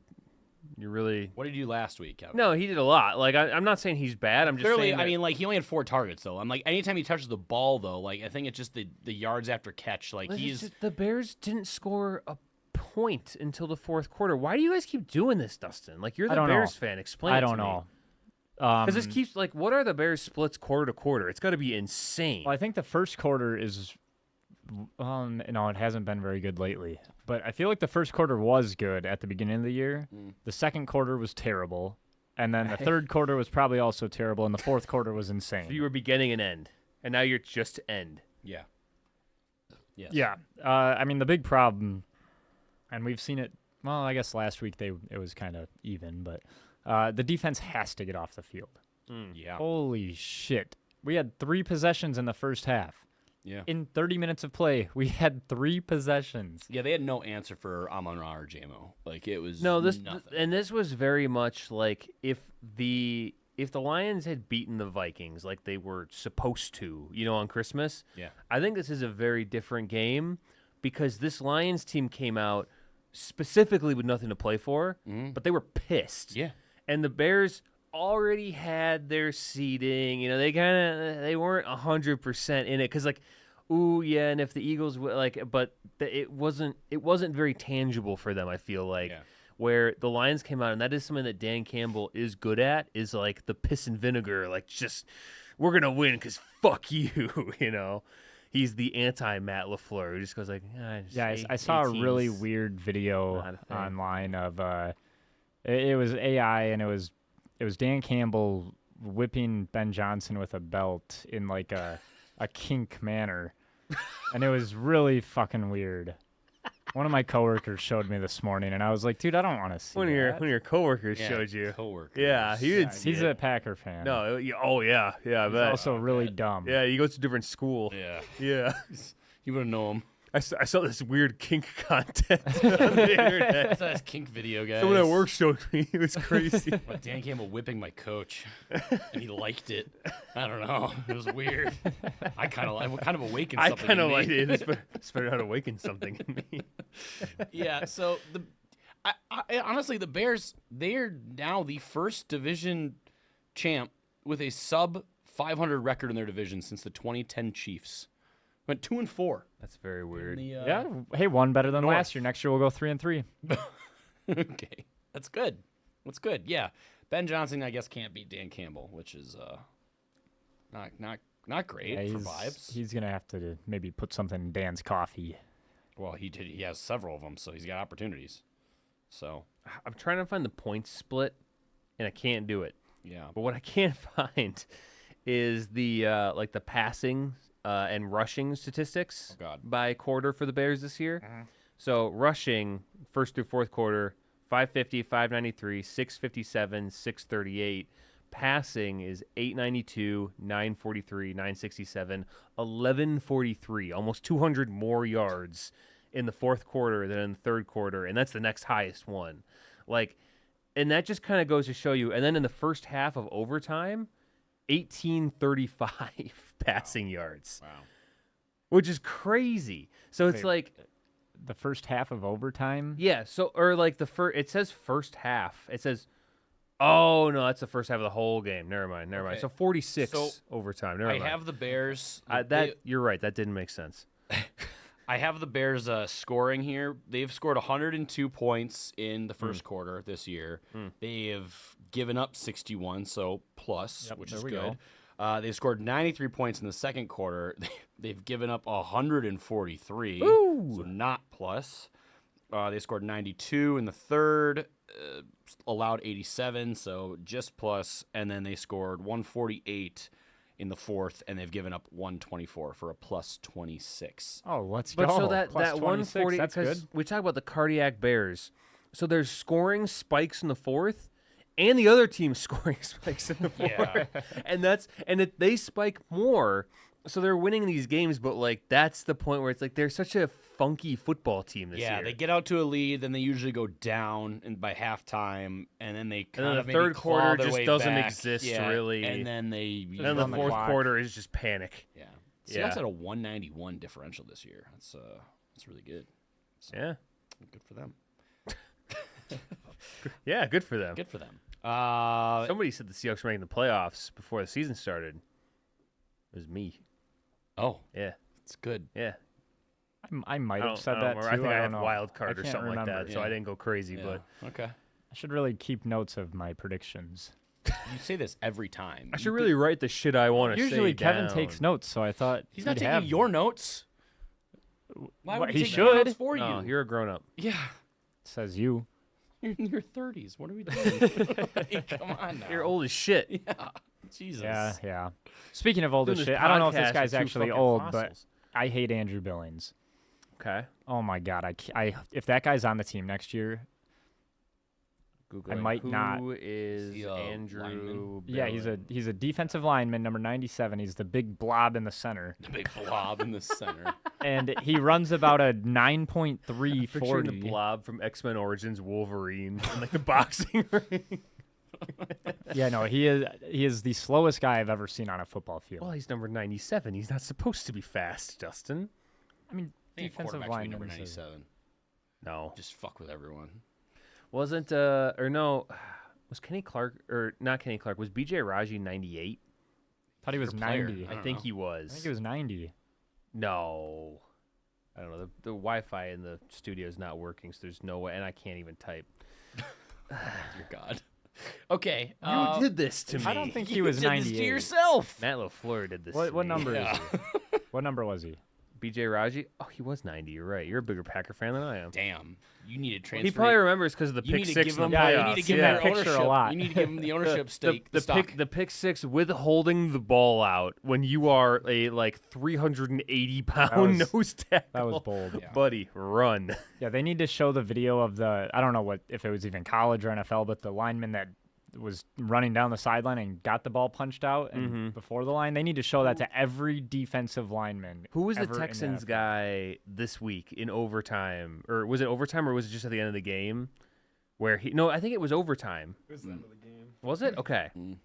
really What did you do last week, Kevin? no. He did a lot. Like I'm not saying he's bad. I'm just Clearly, saying. I mean, he only had 4 targets, though. I'm like, anytime he touches the ball, though, I think it's just the yards after catch. the Bears didn't score a point until the fourth quarter. Why do you guys keep doing this, Dustin? Like you're I the don't know. Bears fan. Explain. I it to don't me. know. Because this keeps like, what are the Bears splits quarter to quarter? It's got to be insane. Well, I think the first quarter is. No, it hasn't been very good lately. But I feel like the first quarter was good at the beginning of the year. The second quarter was terrible. And then the third quarter was probably also terrible. And the fourth quarter was insane. So you were beginning and end, and now you're just end. Yeah. Yes. Yeah. I mean, the big problem, and we've seen it, well, I guess last week it was kind of even, but the defense has to get off the field. Yeah. Holy shit. We had 3 possessions in the first half. Yeah. In 30 minutes of play, we had 3 possessions. Yeah, they had no answer for Amon-Ra or JMO. It was This nothing. was very much like if the Lions had beaten the Vikings like they were supposed to, on Christmas. Yeah. I think this is a very different game because this Lions team came out specifically with nothing to play for, but they were pissed. Yeah. And the Bears already had their seeding. They weren't 100% in it because and if the Eagles it wasn't very tangible for them. I feel like where the Lions came out, and that is something that Dan Campbell is good at, is like the piss and vinegar, just we're gonna win because fuck you, He's the anti Matt LaFleur who just goes I saw a really weird video not a thing. online of it was AI and it was Dan Campbell whipping Ben Johnson with a belt in a kink manner, and it was really fucking weird. One of my coworkers showed me this morning, and I was like, dude, I don't want to see One that. of your coworkers showed you. Coworkers. Yeah, he did. He's a Packer fan. no. Oh yeah, I He's bet. also really dumb. Yeah, he goes to a different school. Yeah. Yeah. You wouldn't know him. I saw this weird kink content on the internet. That's that kink video, guys. Someone at work showed me. It was crazy. Dan Campbell whipping my coach, and he liked it. I don't know. It was weird. I kind of awakened I something kind of in me. like it. It's better how to awaken something in me. Yeah. So I honestly, the Bears, they're now the first division champ with a sub 500 record in their division since the 2010 Chiefs. Went 2-4. That's very weird. Yeah. Hey, one better than North. last year. Next year we'll go 3-3. Okay, that's good. That's good. Yeah, Ben Johnson, I guess, can't beat Dan Campbell, which is not great Yeah, for vibes. he's gonna have to maybe put something in Dan's coffee. Well, he did. He has several of them, so he's got opportunities. So I'm trying to find the point split, and I can't do it. yeah, But what I can't find is the like the passing and rushing statistics Oh, God. by quarter for the Bears this year. So rushing first through fourth quarter, 550, 593, 657, 638. Passing is 892, 943, 967, 1143, almost 200 more yards in the fourth quarter than in the third quarter, and that's the next highest one. Like, and that just kind of goes to show you. And then in the first half of overtime, 1835 passing yards, wow. which is crazy. So it's Wait, like, The first half of overtime. yeah. So or like the first, it says first half. It says, oh no, that's the first half of the whole game. Never mind. Okay. So 46 So, overtime. Never I mind. have the Bears. You're right. That didn't make sense. I have the Bears scoring here. They've scored 102 points in the first quarter this year. They have given up 61, so plus, Yep, which there is we good. go. They've scored 93 points in the second quarter. They've given up 143, so not plus. They scored 92 in the third, allowed 87, so just plus. And then they scored 148 in the fourth, and they've given up 124 for a plus 26. Oh, let's But go. so that Plus that 26, 140, that's because good. we talk about the cardiac Bears. So there's scoring spikes in the fourth, and the other team's scoring spikes in the fourth. Yeah. and they spike more, so they're winning these games. But like that's the point where it's like they're such a funky football team this Yeah, year. they get out to a lead, then they usually go down by halftime, and then they And kind then of the maybe third claw quarter their just way doesn't back. exist, Yeah, really. And then they and then the on the fourth clock. quarter is just panic. yeah. Yeah. Seahawks had a 191 differential this year. That's really good. So, Yeah, good for them. yeah, good for them. Good for them. Somebody said the Seahawks were making the playoffs before the season started. It was me. Oh, Yeah, it's good. yeah. I might I have said don't that remember. too. I think I don't had know. wild card I or can't something like remember. that, so I Yeah. didn't go crazy. Yeah. But Okay. I should really keep notes of my predictions. You say this every time. I should really write the shit I want to say. Usually Kevin down. takes notes, so I thought He's not he'd taking have your notes. Why would What, he he take your notes should. for you? Oh, you're a grown up. Yeah. Says you. You're in your 30s. What are we doing? Like, come on now. You're old as shit. Yeah. Jesus. Yeah. Speaking of old as Doing this shit, I don't know if this podcast guy's with two actually fucking old, fossils. but I hate Andrew Billings. Okay. Oh my god, if that guy's on the team next year, Googling. might not. Who is Is he a Andrew? lineman? yeah, he's a defensive lineman, number 97. He's the big blob in the center, The big blob in the center. and he runs about a 9.3 Picturing 40. the blob from X-Men Origins Wolverine in like the boxing ring. Yeah, no, he is the slowest guy I've ever seen on a football field. Well, he's number 97. He's not supposed to be fast, Justin. I mean, I think a defensive quarterback should be lineman. number is a- 97. No. Just fuck with everyone. Wasn't or no, was Kenny Clark or not Kenny Clark? Was BJ Raji 98? Thought he was Good player. 90. I I don't think know. he was. think he was 90. No. I don't know. The Wi-Fi in the studio is not working, so there's no way, and I can't even type. Dear God. Okay. You did this to me. I don't think he you was did this 98. to yourself. Matt LaFleur did this. What to me. number Yeah. is he? What number was he? BJ Raji? Oh, he was 90. You're right. You're a bigger Packer fan than I am. Damn. You need to transfer. He probably remembers because of the you pick need to six give in him. the Yeah, playoffs. you need to give yeah. him their Picture a ownership. lot. You need to give him the ownership stake. The stock. the pick six withholding the ball out when you are a like 380 pound was- nose tackle. That was bold. Yeah. Buddy, run. Yeah, they need to show the video of the, I don't know what if it was even college or NFL, but the lineman that was running down the sideline and got the ball punched out and before the line. They need to show that to every defensive lineman. Who was the ever in Texans NFL. guy this week in overtime? Or was it overtime or was it just at the end of the game? Where he no, I think it was overtime. It was the end of the game. Was it? Okay. Mm.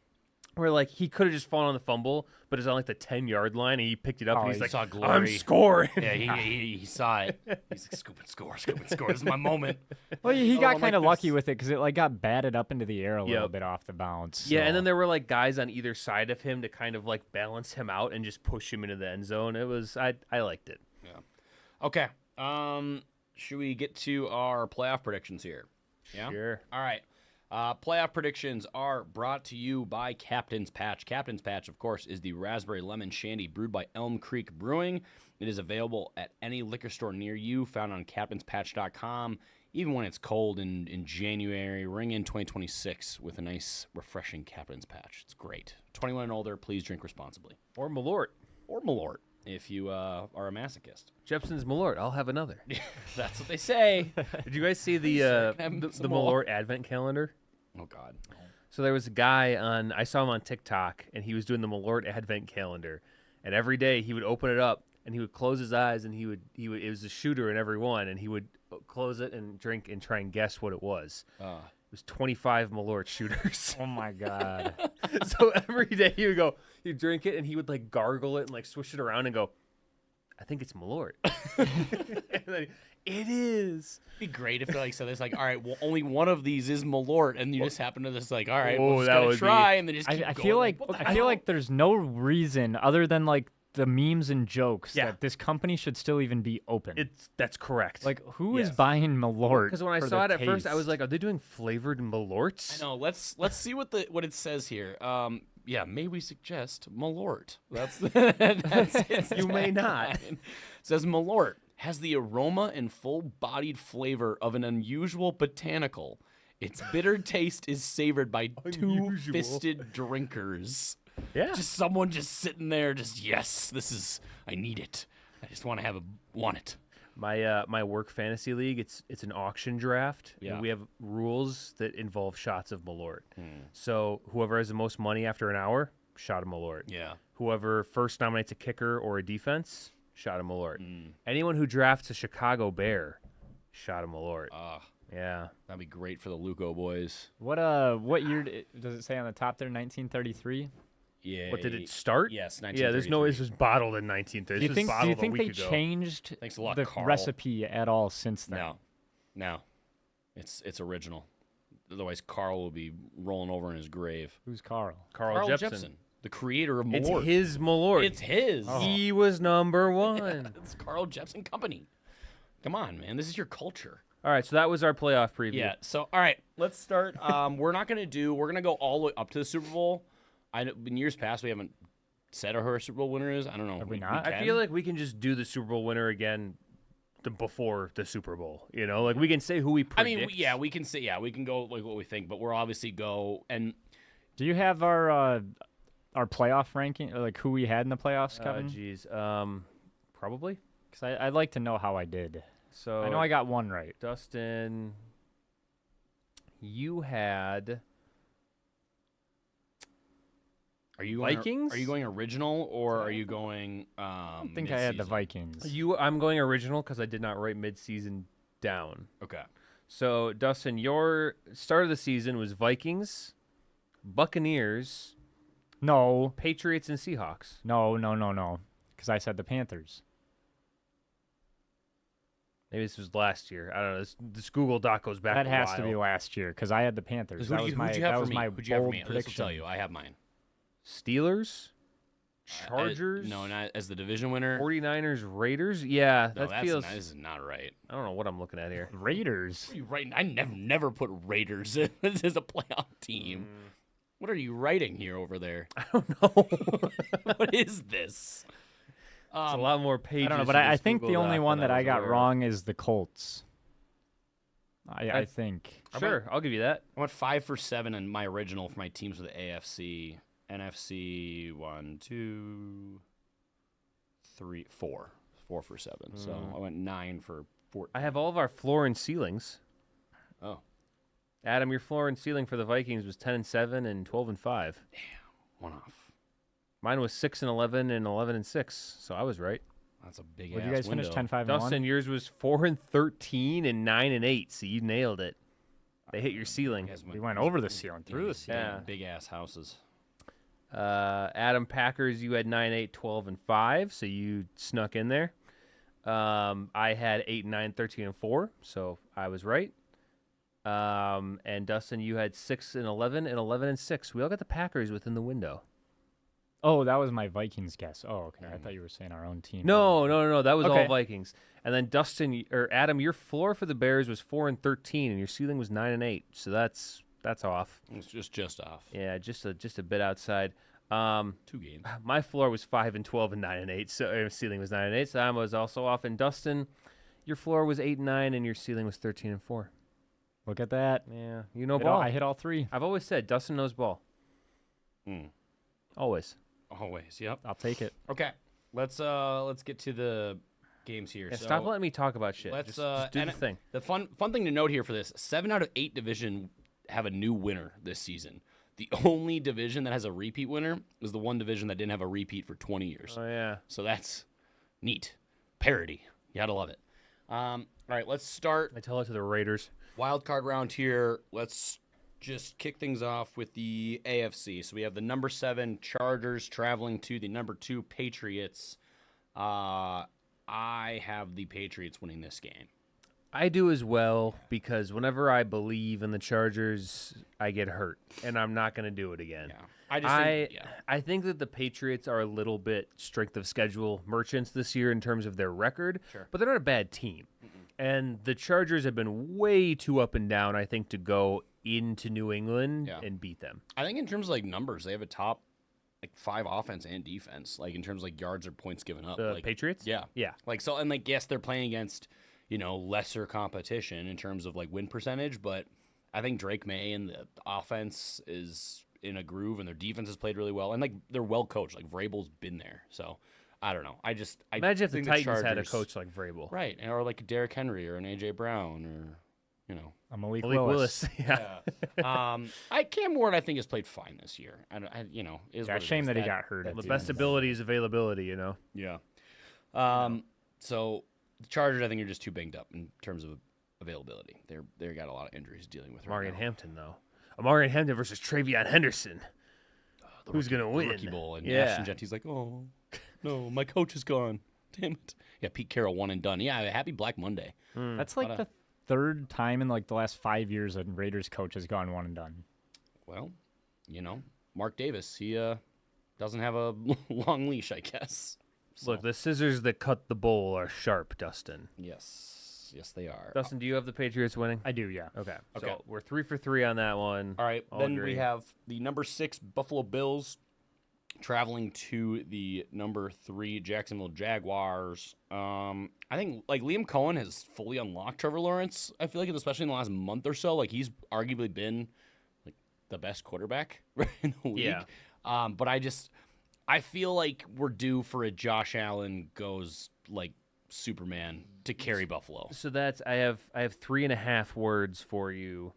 Where like he could have just fallen on the fumble, but it's on like the 10-yard line and he picked it up Oh, and he's he like, saw I'm glory. scoring. Yeah, he saw it. He's like, scoop and score, scoop and score. This is my moment. Well, he Oh, got I'm kind like of lucky this. with it because it like got batted up into the air a little Yep. bit off the bounce. Yeah, and so- then there were like guys on either side of him to kind of like balance him out and just push him into the end zone. It was I liked it. Okay. Should we get to our playoff predictions here? Yeah. Sure. All right. Playoff predictions are brought to you by Captain's Patch. Captain's Patch, of course, is the raspberry lemon shandy brewed by Elm Creek Brewing. It is available at any liquor store near you, found on captainspatch.com. Even when it's cold in January, ring in 2026 with a nice, refreshing Captain's Patch. It's great. 21 and older, please drink responsibly. Or Malort. Or Malort, if you are a masochist. Jepson's Malort. I'll have another. That's what they say. Did you guys see the Can I have the some more? Malort advent calendar? Oh, God. So there was a guy I saw him on TikTok, and he was doing the Malort advent calendar. And every day he would open it up, and he would close his eyes, and he would it was a shooter in every one, and he would close it and drink and try and guess what it was. It was 25 Malort shooters. Oh my god. So every day he'd drink it, and he would like gargle it and like swish it around and go, I think it's Malort. And then, it is. It'd be great if they're like, so there's like, all right, well, only one of these is Malort, and you just happen to just like, all right, Oh, we're just that gonna would try, and then just keep I going. feel like what the I feel hell? like there's no reason other than like the memes and jokes Yeah. that this company should still even be open. That's correct. like who is Yes. buying Malort? Because when I for saw it the at first, I was taste? like, are they doing flavored Malorts? I know. Let's see what it says here. Yeah, may we suggest Malort? That's it. You may not. It says Malort has the aroma and full-bodied flavor of an unusual botanical. Its bitter taste is savored by Unusual. two-fisted drinkers. Yeah. Just someone just sitting there, just yes, I need it. I just want it. My work fantasy league, it's an auction draft. Yeah. And we have rules that involve shots of Malort. So whoever has the most money after an hour, shot of Malort. Yeah. Whoever first nominates a kicker or a defense, shot of Malort. Anyone who drafts a Chicago Bear, shot of Malort. Yeah. That'd be great for the Luco boys. what year does it say on the top there? 1933. Yeah. What did it start? Yes, Yeah, there's no. 1933. This was bottled in 1930. Do you This was think bottled a they week ago. changed Thanks a lot, the Carl. recipe at all since then? No. It's original. Otherwise, Carl will be rolling over in his grave. Who's Carl? Carl Jepsen. the creator of It's Malort. his Malort. It's his. He was number one. It's Carl Jepsen Company. Come on, man. This is your culture. All right, so that was our playoff preview. Yeah. So, all right, let's start. We're gonna go all the way up to the Super Bowl. In years past, we haven't said who our Super Bowl winner is. I don't know. Have we not? I feel like we can just do the Super Bowl winner again before the Super Bowl. You know, like we can say who we I predict. mean, we can say, we can go like what we think, but we'll obviously go and Do you have our playoff ranking, or like who we had in the playoffs, Kevin? Geez, probably. Because I'd like to know how I did. So I know I got one right. Dustin, you had. are you Vikings? Are you going original or are you going? I don't think I had the Vikings. I'm going original because I did not write midseason down. Okay. So Dustin, your start of the season was Vikings, Buccaneers, No, Patriots, and Seahawks. no. Because I said the Panthers. Maybe this was last year. I don't know. This Google Doc goes back. That a has to while. be last year because I had the Panthers. Who'd That was you my have that for was me? my Who'd you have for bold me? This will prediction. tell you. I have mine. Steelers, Chargers. No, not as the division winner. 49ers, Raiders. Yeah, No, that feels. this is not right. I don't know what I'm looking at here. Raiders. What are you writing? I never put Raiders as a playoff team. What are you writing here over there? I don't know. What is this? It's a lot more pages. I don't know, but to I this think Google the only Doc one than that I was got aware of. wrong is the Colts. I think. Sure, I'll give you that. I went 5 for 7 in my original for my teams with the AFC, NFC 1, 2, 3, 4, 4 for 7. So I went 9 for 14. I have all of our floor and ceilings. Oh, Adam, your floor and ceiling for the Vikings was 10-7 and 12-5. one off. Mine was 6-11 and 11-6. So I was right. That's a big. Would ass you guys finish window. 10-5 and Dustin, 1? yours was 4-13 and 9-8. So you nailed it. They hit your ceiling. You guys We went over the ceiling, through the ceiling. Yeah. Big ass houses. Adam Packers, you had 9-8, 12-5. So you snuck in there. I had 8-9, 13-4. So I was right. And Dustin, you had 6-11 and 11-6. We all got the Packers within the window. Oh, that was my Vikings guess. Oh, okay. I thought you were saying our own team. No. That was all Okay. Vikings. And then Dustin or Adam, your floor for the Bears was 4-13, and your ceiling was 9-8. So that's off. It's just off. Yeah, just a bit outside. 2 games. My floor was 5-12 and 9-8. So ceiling was 9-8. So I was also off. And Dustin, your floor was 8-9, and your ceiling was 13-4. Look at that. Yeah, you know Hit ball. I hit all 3. I've always said Dustin knows ball. Always. Always. Yep. I'll take it. Okay. Let's get to the games here. Yeah, So stop letting me talk about shit. let's Just do and the thing. The fun thing to note here for this: 7 out of 8 division have a new winner this season. The only division that has a repeat winner is the one division that didn't have a repeat for 20 years. Oh yeah. So that's neat. Parody. You gotta love it. All right, let's start I tell it to the Raiders. wild card round here. Let's just kick things off with the AFC. So we have the number 7 Chargers traveling to the number 2 Patriots. I have the Patriots winning this game. I do as well because whenever I believe in the Chargers, I get hurt, and I'm not going to do it again. Yeah, I just think, I think that the Patriots are a little bit strength of schedule merchants this year in terms of their record, but they're not a bad team. And the Chargers have been way too up and down, I think, to go into New England and beat them. I think in terms of like numbers, they have a top like 5 offense and defense, like in terms of like yards or points given up. The like, Patriots? Yeah. Yeah. Like so, and like yes, they're playing against, you know, lesser competition in terms of like win percentage, but I think Drake May and the offense is in a groove, and their defense has played really well, and like they're well coached. Like Vrabel's been there, so I don't know. I Imagine if the think Titans had a Chargers- coach like Vrabel. right, or like a Derrick Henry or an AJ Brown or you know. Malik Malik Willis. Willis. Yeah. Cam Ward I think has played fine this year. You know, is Yeah, what it shame is. that he got hurt. Well, at the the best end. ability is availability, you know. Yeah. So the Chargers I think are just too banged up in terms of availability. They got a lot of injuries dealing with right Marion now. Hampton, though. Marion Hampton versus Travion Henderson. Who's going to The win? Rookie Bowl, and Yeah. Ashton Jetty's like, oh no, my coach is gone. Damn it. Yeah, Pete Carroll one and done. Yeah, happy Black Monday. That's like the third time in like the last 5 years a Raiders coach has gone one and done. Well, you know, Mark Davis, he doesn't have a long leash, I guess. So, Look, the scissors that cut the bowl are sharp, Dustin. yes, they are. Dustin, do you have the Patriots winning? I do, yeah. Okay. Okay. So we're 3 for 3 on that one. All right, I'll then agree. we have the number 6 Buffalo Bills traveling to the number 3 Jacksonville Jaguars. I think like Liam Cohen has fully unlocked Trevor Lawrence. I feel like especially in the last month or so, like he's arguably been like the best quarterback in the league. Yeah. But I feel like we're due for a Josh Allen goes like Superman to carry Buffalo. So that's I have 3.5 words for you.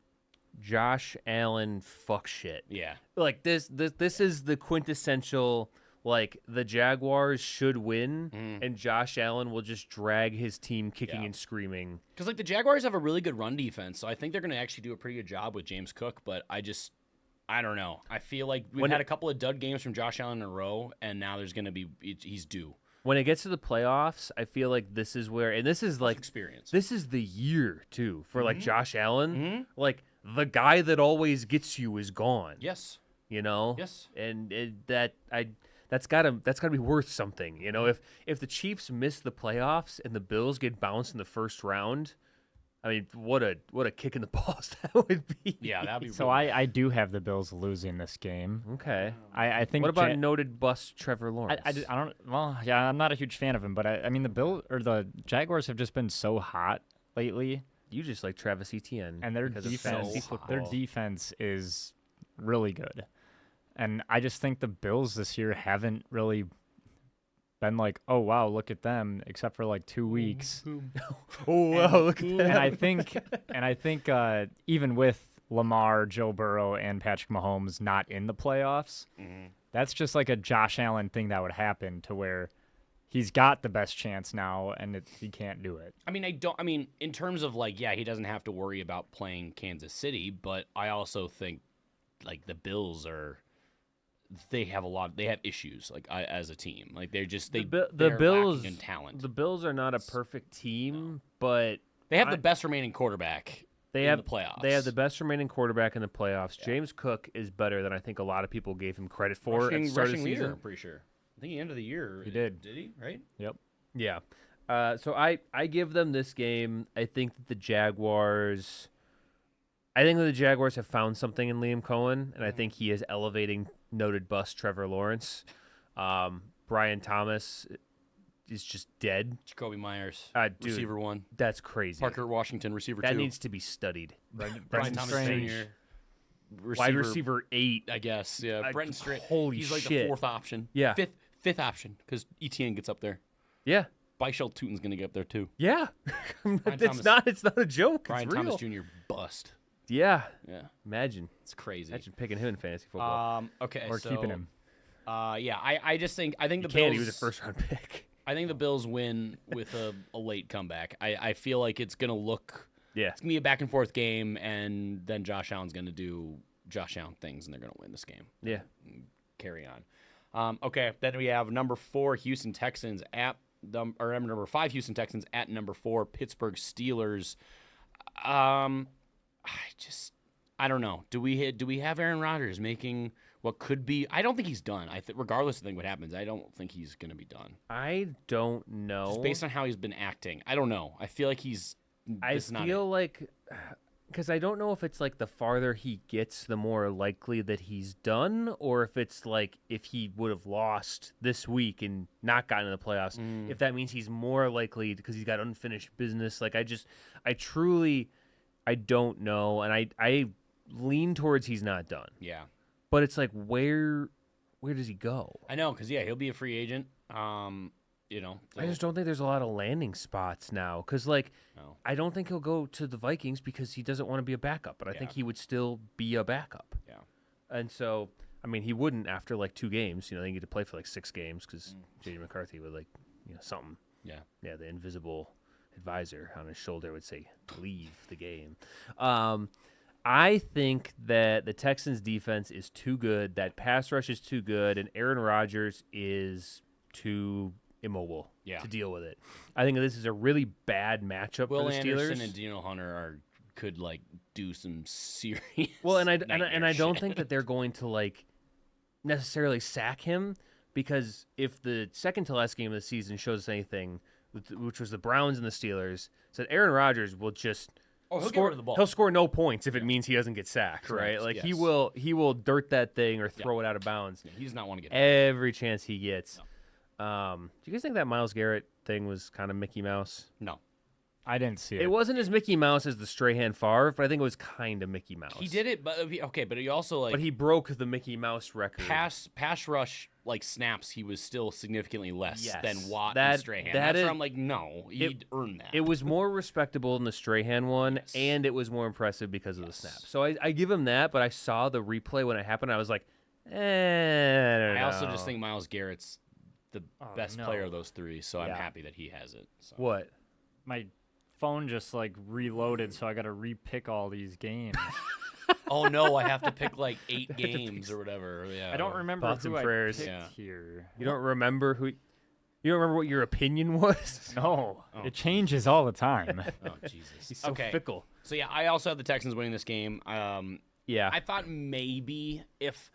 Josh Allen fuck shit. Yeah. Like this is the quintessential like the Jaguars should win and Josh Allen will just drag his team kicking Yeah. and screaming. Because like the Jaguars have a really good run defense, so I think they're going to actually do a pretty good job with James Cook. But I don't know. I feel like we've had a couple of dud games from Josh Allen in a row, and now there's going to be he's due When it gets to the playoffs, I feel like this is where and this is like experience. this is the year too for like Josh Allen. Like the guy that always gets you is gone. Yes. You know? Yes. And that's gotta be worth something. You know, if the Chiefs miss the playoffs and the Bills get bounced in the first round, I mean, what a kick in the balls that would be. Yeah, that'd be So I do have the Bills losing this game. Okay. I think. What about noted bust Trevor Lawrence? I don't. Well, yeah, I'm not a huge fan of him, but I mean the Jaguars have just been so hot lately, You just like Travis Etienne and their because of defense, fantasy football. their defense is really good, and I just think the Bills this year haven't really been like, oh wow, look at them, except for like 2 weeks. Oh wow, look at And that. I think even with Lamar, Joe Burrow, and Patrick Mahomes not in the playoffs, that's just like a Josh Allen thing that would happen to where he's got the best chance now and he can't do it. I mean, in terms of like, yeah, he doesn't have to worry about playing Kansas City, but I also think like the Bills they have issues like as a team. Like they're just they're Bills lacking in talent. The Bills are not a perfect team, but They have the best remaining quarterback They in have the playoffs. They have the best remaining quarterback in the playoffs. Yeah. James Cook is better than I think a lot of people gave him credit for at the start of the leader, season. I'm pretty sure. I think the end of the year. He did. Did he? Right? Yep. Yeah. So I give them this game. I think that the Jaguars have found something in Liam Cohen, and I think he is elevating noted bust Trevor Lawrence. Brian Thomas is just dead. Jacoby Myers, Dude, receiver 1. That's crazy. Parker Washington, receiver 2. That needs to be studied. Brian Thomas Strange. Jr. Wide receiver 8. I guess. Yeah. Brenton Strange. Holy He's like shit. the 4th option. Yeah. Fifth option because ETN gets up there. Yeah. Byshell Tootin's going to get up there too. Yeah. Thomas- It's not a joke. Brian it's real. Thomas Jr. bust. Yeah. Yeah. Imagine It's crazy. picking him in fantasy football. Okay. Or so, keeping him. Yeah. I think the You Bills. can't. He was a first round pick. I think the Bills win with a late comeback. I feel like it's going to look. Yeah. It's going to be a back and forth game, and then Josh Allen's going to do Josh Allen things, and they're going to win this game. Yeah. Carry on. Okay, then we have number 4 Houston Texans at number 5 Houston Texans at number 4 Pittsburgh Steelers. I don't know. Do we have Aaron Rodgers making what could be? I don't think he's done. Regardless of what happens, I don't think he's going to be done. I don't know. Just based on how he's been acting, I don't know. I feel like he's. I this is not feel it. like because I don't know if it's like the farther he gets, the more likely that he's done, or if it's like if he would have lost this week and not gotten in the playoffs, if that means he's more likely because he's got unfinished business. Like I truly don't know, and I lean towards he's not done. Yeah, But it's like where does he go? I know because he'll be a free agent. I just don't think there's a lot of landing spots now because, like, No. I don't think he'll go to the Vikings because he doesn't want to be a backup, but I think Yeah. he would still be a backup. Yeah. And so, I mean, he wouldn't after like 2 games. You know, they get to play for like 6 games because J.D. McCarthy would like, something. Yeah. Yeah, the invisible advisor on his shoulder would say, "Leave the game." I think that the Texans' defense is too good. That pass rush is too good, and Aaron Rodgers is too immobile to deal with it. I think this is a really bad matchup Will for the Steelers. Anderson and Daniel Hunter could like do some serious. Well, and I nightmare don't shit. think that they're going to like necessarily sack him because if the second to last game of the season shows us anything, which was the Browns and the Steelers, said Aaron Rodgers will just he'll get score rid of the ball. He'll score no points if it means he doesn't get sacked, right? Correct, Like yes. he will dirt that thing or throw it out of bounds Yeah, he does not want to get. every chance he gets. Do you guys think that Myles Garrett thing was kind of Mickey Mouse? No, I didn't see it. It wasn't as Mickey Mouse as the Strahan Favre, but I think it was kind of Mickey Mouse. he did it, but but he also like but he broke the Mickey Mouse record. pass rush like snaps. He was still significantly less Yes. than Watt That- and Strahan. that That's is- where I'm like, no, he'd earn that. It was more respectable than the Strahan one, Yes. and it was more impressive because of the snap. So I give him that, but I saw the replay when it happened. I was like, I don't know. I also just think Myles Garrett's the best no. player of those 3, so I'm Yeah. happy that he has it. So. What? My phone just like reloaded, so I got to repick all these games. Oh no, I have to pick like 8 games or whatever. Yeah, I don't remember Thoughts who and prayers. I picked Yeah. here. You don't remember who? You don't remember what your opinion was? No, Oh, it changes all the time. Oh Jesus. He's so okay. fickle. So yeah, I also have the Texans winning this game. Yeah. I thought maybe if,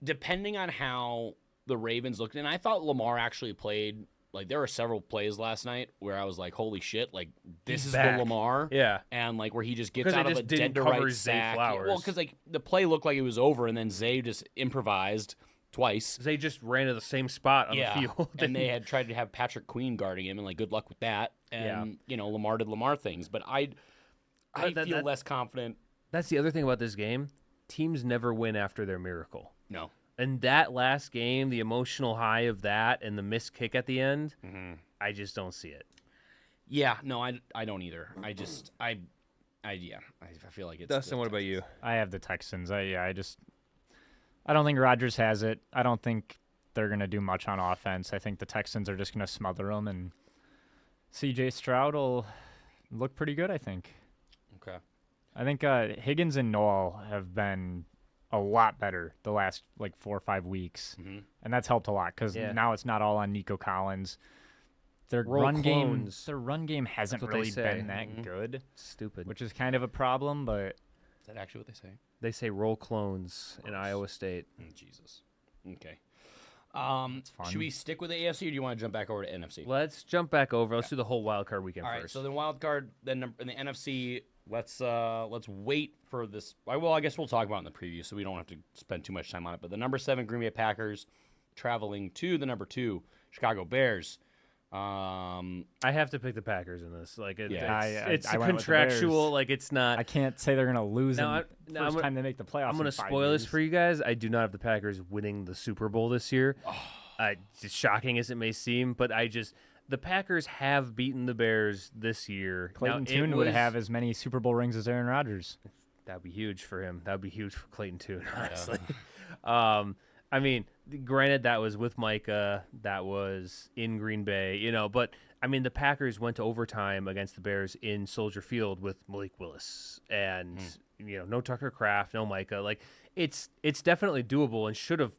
depending on how the Ravens looked, and I thought Lamar actually played. Like there were several plays last night where I was like, "Holy shit! Like this He's is back. the Lamar." Yeah. And like where he just gets 'Cause they out of just a didn't dead to cover right Zay sack. Flowers. Well, because like the play looked like it was over, and then Zay just improvised twice. They just ran to the same spot on the field. and they had tried to have Patrick Queen guarding him, and like good luck with that. And Lamar did Lamar things, but I feel less confident. That's the other thing about this game. Teams never win after their miracle. No. And that last game, the emotional high of that and the missed kick at the end, I just don't see it. Yeah, no, I don't either. I feel like it's. Dustin, what about you? I have the Texans. I don't think Rodgers has it. I don't think they're gonna do much on offense. I think the Texans are just gonna smother them, and C.J. Stroud will look pretty good. I think. Okay. I think Higgins and Noel have been a lot better the last like 4 or 5 weeks, and that's helped a lot because now it's not all on Nico Collins. their Roll run clones. game hasn't what they really say. been that good, Stupid. which is kind of a problem. But Is that actually what they say? They say roll clones in Iowa State. Jesus. Okay. fun. Should we stick with the AFC, or do you want to jump back over to NFC? Let's jump back over. Let's do the whole wild card weekend All right. first. So then wild card, then in the NFC, let's wait for this. Well, I guess we'll talk about it in the preview, so we don't have to spend too much time on it. But the number 7 Green Bay Packers traveling to the number 2 Chicago Bears. I have to pick the Packers in this. Like, Yeah. it's I went with the Bears. contractual. Like, it's not. I can't say they're gonna lose Now, in first time they make the playoffs. I'm going to spoil this for you guys. I do not have the Packers winning the Super Bowl this year. As shocking as it may seem, but the Packers have beaten the Bears this year. Clayton Now, Tune would have as many Super Bowl rings as Aaron Rodgers. That would be huge for him. That would be huge for Clayton Tune, honestly. I mean, granted, that was with Micah. That was in Green Bay, but I mean, the Packers went to overtime against the Bears in Soldier Field with Malik Willis and no Tucker Kraft, no Micah. Like, it's definitely doable and should have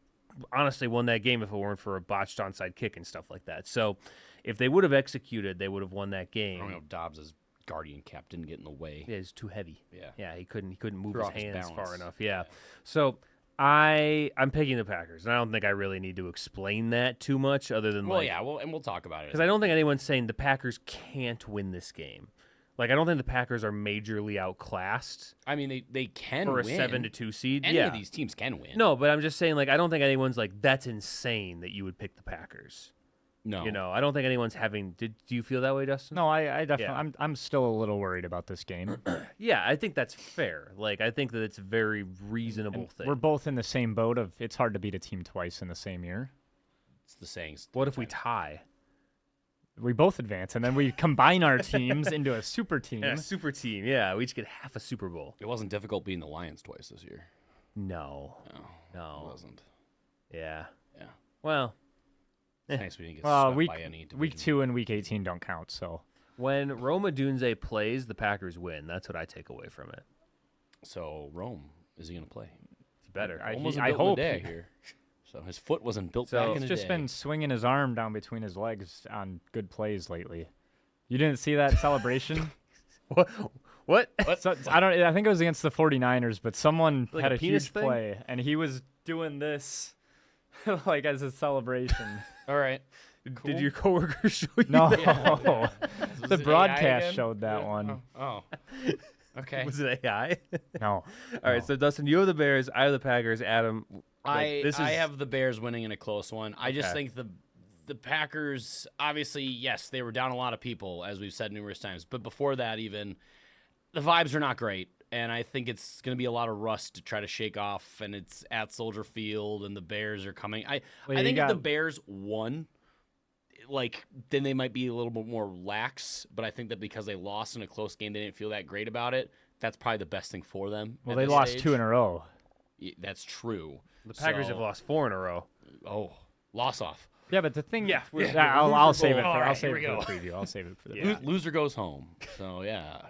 honestly won that game if it weren't for a botched onside kick and stuff like that. So, if they would have executed, they would have won that game. I don't know. Dobbs' guardian cap didn't get in the way. Yeah, it's too heavy. Yeah. He couldn't move Threw his off his hands far balance. enough. Yeah. So I'm picking the Packers, and I don't think I really need to explain that too much, other than And we'll talk about it. because I don't think anyone's saying the Packers can't win this game. Like, I don't think the Packers are majorly outclassed I mean, they can for a win. 7-2 seed. Any yeah. of these teams can win. No, but I'm just saying, like, I don't think anyone's like, that's insane that you would pick the Packers. No. I don't think anyone's having. Do you feel that way, Dustin? No, I definitely. Yeah. I'm still a little worried about this game. Yeah, I think that's fair. Like, I think that it's a very reasonable And thing. we're both in the same boat of it's hard to beat a team twice in the same year. It's the saying. What if we tie? We both advance, and then we combine our teams into a super team. Yeah, super team. Yeah, we each get half a Super Bowl. It wasn't difficult beating the Lions twice this year. No. No, it wasn't. Yeah. Yeah. Well, It's nice we didn't get Well, swept by any week division. 2 and week 18 don't count. So when Roma Dunze plays, the Packers win. That's what I take away from it. So Rome, is he going to play? He better. I- Rome wasn't I built in a hope day he- here. So his foot wasn't built So- back in he's the just day. been swinging his arm down between his legs on good plays lately. You didn't see that celebration? What? What? So, I think it was against the 49ers, but someone Like had a a penis huge thing? play, and he was doing this like as a celebration. All right. Did your coworker show you No, that? Was the it AI broadcast again? showed that Yeah. one. Oh. Okay. Was it AI? No. All right, so Dustin, you have the Bears. I have the Packers. Adam, I this is have the Bears winning in a close one. I just Okay. think the Packers, obviously, yes, they were down a lot of people, as we've said numerous times. But before that, even, the vibes are not great. And I think it's going to be a lot of rust to try to shake off. And it's at Soldier Field, and the Bears are coming. I Well, you think if the got- Bears won, then they might be a little bit more lax. But I think that because they lost in a close game, they didn't feel that great about it. That's probably the best thing for them. Well, at they this lost stage. 2 in a row. That's true. the Packers So- have lost 4 in a row. Oh, loss off. Yeah, but the thing. Yeah, I'll save it. All I'll right, save here it we for go. the preview. I'll save it for the Yeah. preview. Loser goes home. So yeah.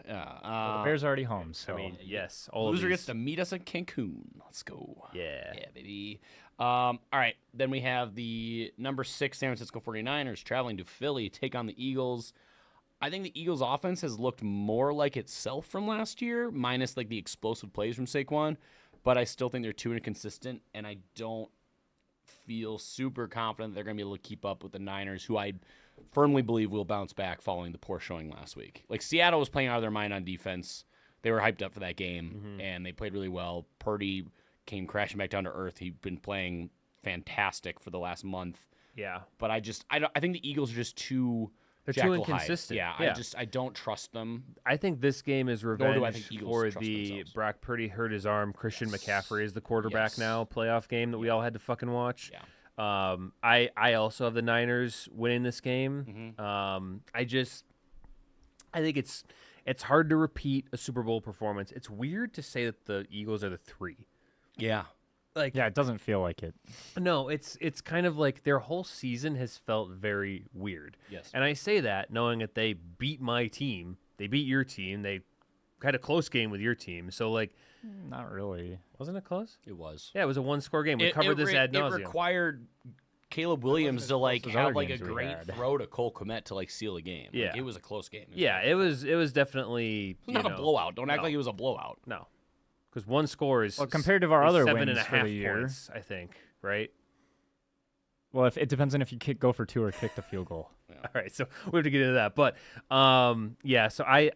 Well, the Bears are already home, so I mean, yes, all loser of gets these. to meet us in Cancun. Let's go. Yeah. Yeah, baby. All right. Then we have the number 6 San Francisco 49ers traveling to Philly, take on the Eagles. I think the Eagles offense has looked more like itself from last year, minus like the explosive plays from Saquon, but I still think they're too inconsistent, and I don't feel super confident they're going to be able to keep up with the Niners, who I firmly believe will bounce back following the poor showing last week. Like, Seattle was playing out of their mind on defense. They were hyped up for that game, and they played really well. Purdy came crashing back down to earth. He'd been playing fantastic for the last month. Yeah. But I think the Eagles are just too They're too Jekyll Hyde. inconsistent. Yeah, Yeah. I don't trust them. I think this game is do I revenge think Eagles for trust the themselves. Brock Purdy hurt his arm. Christian McCaffrey is the quarterback Yes. now. Playoff game that we all had to fucking watch. Yeah. I also have the Niners winning this game. Mm-hmm. I think it's hard to repeat a Super Bowl performance. It's weird to say that the Eagles are the 3. Yeah. Like, yeah, it doesn't feel like it. no, it's kind of like their whole season has felt very weird. Yes. And I say that knowing that they beat my team, they beat your team, they had a close game with your team. So, like, Not really. wasn't it close? It was. Yeah, it was a 1-score game. We covered this ad It nauseum. required Caleb Williams to like those have other like a games we great had. throw to Cole Kmet to like seal a game. Yeah. Like, it was a close game. Yeah, it was definitely not a blowout. Don't act no. like it was a blowout. No, because one score is Well, compared to our other seven wins and a for half the year. points, I think, right? Well, if it depends on if you go for 2 or kick the field goal. All right, so we have to get into that, but yeah. So I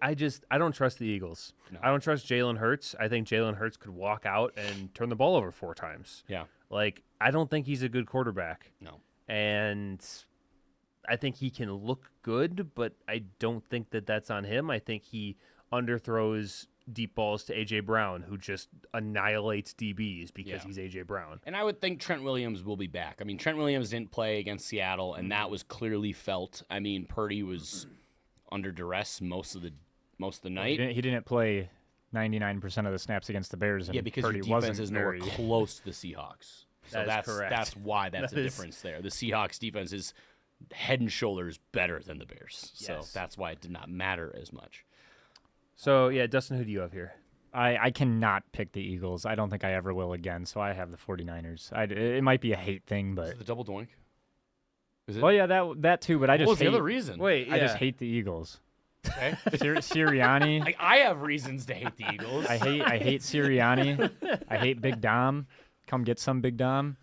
don't trust the Eagles. No. I don't trust Jalen Hurts. I think Jalen Hurts could walk out and turn the ball over 4 times. Yeah. Like I don't think he's a good quarterback. No. And I think he can look good, but I don't think that that's on him. I think he underthrows deep balls to A.J. Brown, who just annihilates DBs because Yeah. he's A.J. Brown. And I would think Trent Williams will be back. I mean, Trent Williams didn't play against Seattle, and that was clearly felt. I mean, Purdy was under duress most of the night. He didn't play 99% of the snaps against the Bears. And Yeah, because Purdy your defense wasn't is nowhere very... close to the Seahawks. So That is that's correct. that's why that's That a is- difference there. The Seahawks defense is head and shoulders better than the Bears. So Yes. that's why it did not matter as much. So yeah, Dustin, who do you have here? I cannot pick the Eagles. I don't think I ever will again, so I have the 49ers. It might be a hate thing, Is but... it the double doink? Is it? Well, yeah, that too, but I What just was the hate... other reason? Wait, I just hate the Eagles. Okay. Sirianni. I have reasons to hate the Eagles. I hate Sirianni. I hate Big Dom. Come get some, Big Dom.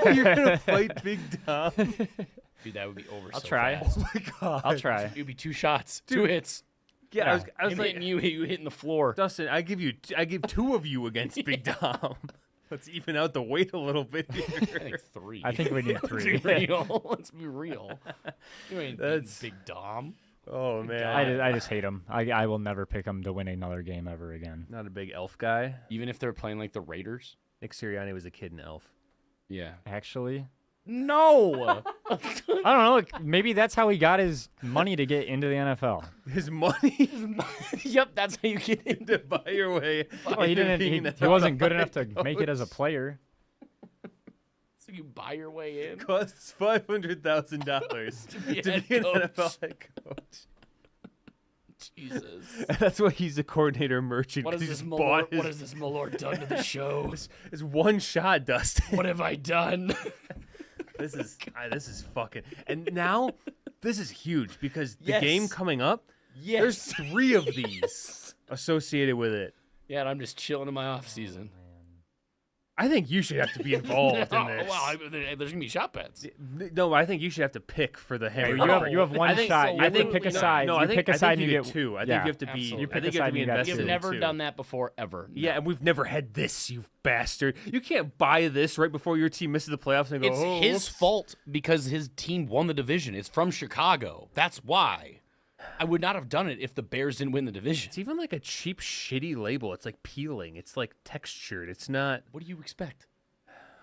You're gonna fight Big Dom. Dude, that would be over I'll so try. fast. My God. I'll try. It would be 2 shots, 2 hits. Yeah, I was Him like, hitting you hitting the floor. Dustin, I give 2 of you against Big Dom. Let's even out the weight a little bit I here. think 3. I think we need Let's 3. be real. Let's be real. You ain't That's- Big Dom. Oh man, I just hate him. I will never pick him to win another game ever again. not a big Elf guy. Even if they're playing like the Raiders. Nick Sirianni was a kid in Elf. Yeah. Actually, No. I don't know. Like, maybe that's how he got his money to get into the NFL. His money Yep, that's how you get in. to buy your way. Well, he into didn't. being He wasn't good enough to NFL make it as a coach. player. So you buy your way in. Costs $500,000 to be a be head an coach. NFL head coach. Jesus. That's why he's a coordinator merchant. What 'cause has he this just Malort, bought his, what has this Malort done to the show? It's one shot, Dustin. What have I done? This is fucking. And now this is huge because the Yes. game coming up, Yes. there's 3 of these associated with it. Yeah, and I'm just chilling in my off season. I think you should have to be involved in this. Wow, there's gonna be shot bets. No, I think you should have to pick for the hammer. You have one I think, shot. so. You have to Literally pick a no. side. No, you I think, pick a I side think and you you get get 2. I think yeah, you have to be. absolutely. You I pick think a you have side to be and you got invested. You've two. in never two. done that before, ever. Yeah, No. and we've never had this, you bastard. You can't buy this right before your team misses the playoffs and go, It's oh, his whoops." fault because his team won the division. It's from Chicago. That's why. I would not have done it if the Bears didn't win the division. It's even like a cheap, shitty label. It's like peeling. It's like textured. It's not. What do you expect?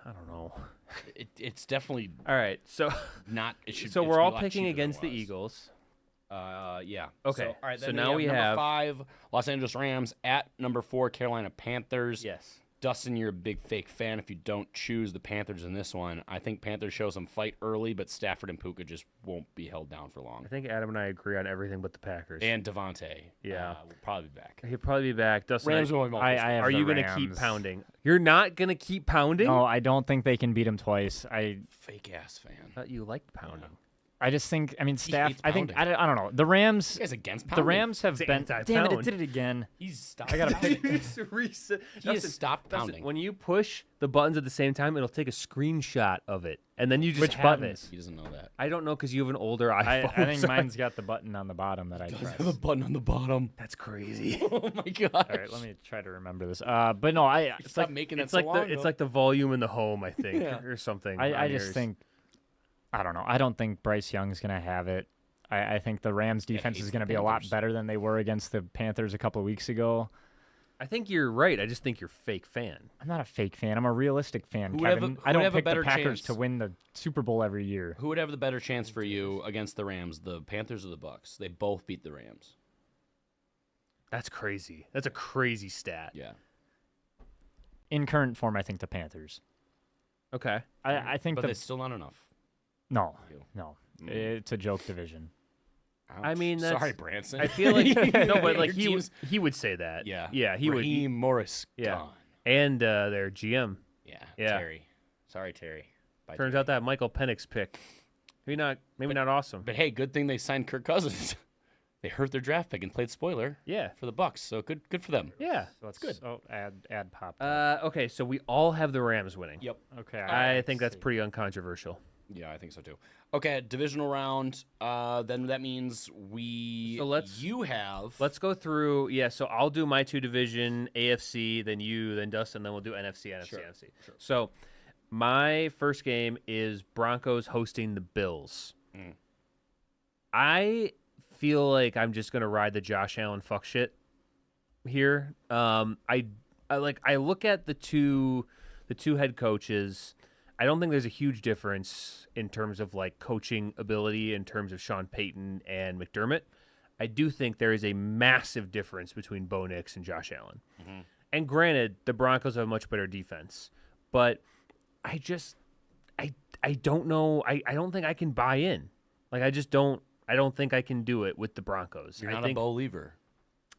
I don't know. It's definitely All right, so not. It should. so it we're should be a all lot picking cheaper than against it the was. Eagles. Yeah. Okay, So, all right. so Then now we number have- 5, Los Angeles Rams at number 4, Carolina Panthers. Yes. Dustin, you're a big fake fan if you don't choose the Panthers in this one. I think Panthers show some fight early, but Stafford and Puka just won't be held down for long. I think Adam and I agree on everything but the Packers. And Devontae, Yeah. will probably be back. He'll probably be back. Dustin, Rams will be I have are the you going to keep Rams. pounding? You're not going to keep pounding? No, I don't think they can beat him twice. Fake ass fan. I thought you liked pounding. I just think. I mean, Staff. hates I think. pounding. I don't know. The Rams. This guy's against The pounding. Rams have It's been. Damn it! It anti-pound. did it again. He's stopped. I gotta pick. He has stopped pounding. When you push the buttons at the same time, it'll take a screenshot of it, and then you just Which have buttons? He doesn't know that. it. I don't know because you have an older iPhone. I think so mine's got the button on the bottom that I press. The button on the bottom. That's crazy. Oh my god. All right, let me try to remember this. But no, It's like making that It's so like long it's ago. like the volume in the home, I think, Yeah. or something. I on just yours. think. I don't know. I don't think Bryce Young's gonna have it. I think the Rams defense hates is the gonna be a lot Panthers. better than they were against the Panthers a couple of weeks ago. I think you're right. I just think you're a fake fan. I'm not a fake fan. I'm a realistic fan, Who would have Kevin. a- I who would don't have a pick the better Packers chance? to win the Super Bowl every year. Who would have the better chance for you against the Rams, the Panthers or the Bucks? They both beat the Rams. That's crazy. That's a crazy stat. Yeah. In current form, I think the Panthers. Okay. I think But the it's still not enough. no, You. no. It's a joke division. I mean, that's- sorry, Branson. I feel like no, but like Your he would say that. yeah, Yeah, he would. Raheem Morris Yeah. gone. And their GM. Yeah, Yeah. Terry. Sorry, Terry. Turns out that Michael Penix pick, maybe not awesome. But hey, good thing they signed Kirk Cousins. They hurt their draft pick and played spoiler. Yeah. For the Bucks, so good for them. Yeah. So that's good. Oh, ad pop. Okay, so we all have the Rams winning. Yep. Okay. I think that's pretty uncontroversial. Yeah, I think so too. Okay, divisional round. Then that means you have. Let's go through. Yeah, so I'll do my 2 division, AFC, then you, then Dustin, then we'll do NFC, NFC. Sure. So my first game is Broncos hosting the Bills. I feel like I'm just gonna ride the Josh Allen fuck shit here. I look at the two head coaches. I don't think there's a huge difference in terms of like coaching ability in terms of Sean Payton and McDermott. I do think there is a massive difference between Bo Nix and Josh Allen. And granted, the Broncos have a much better defense, but I don't know. I don't think I can buy in. Like I don't think I can do it with the Broncos. You're not a believer.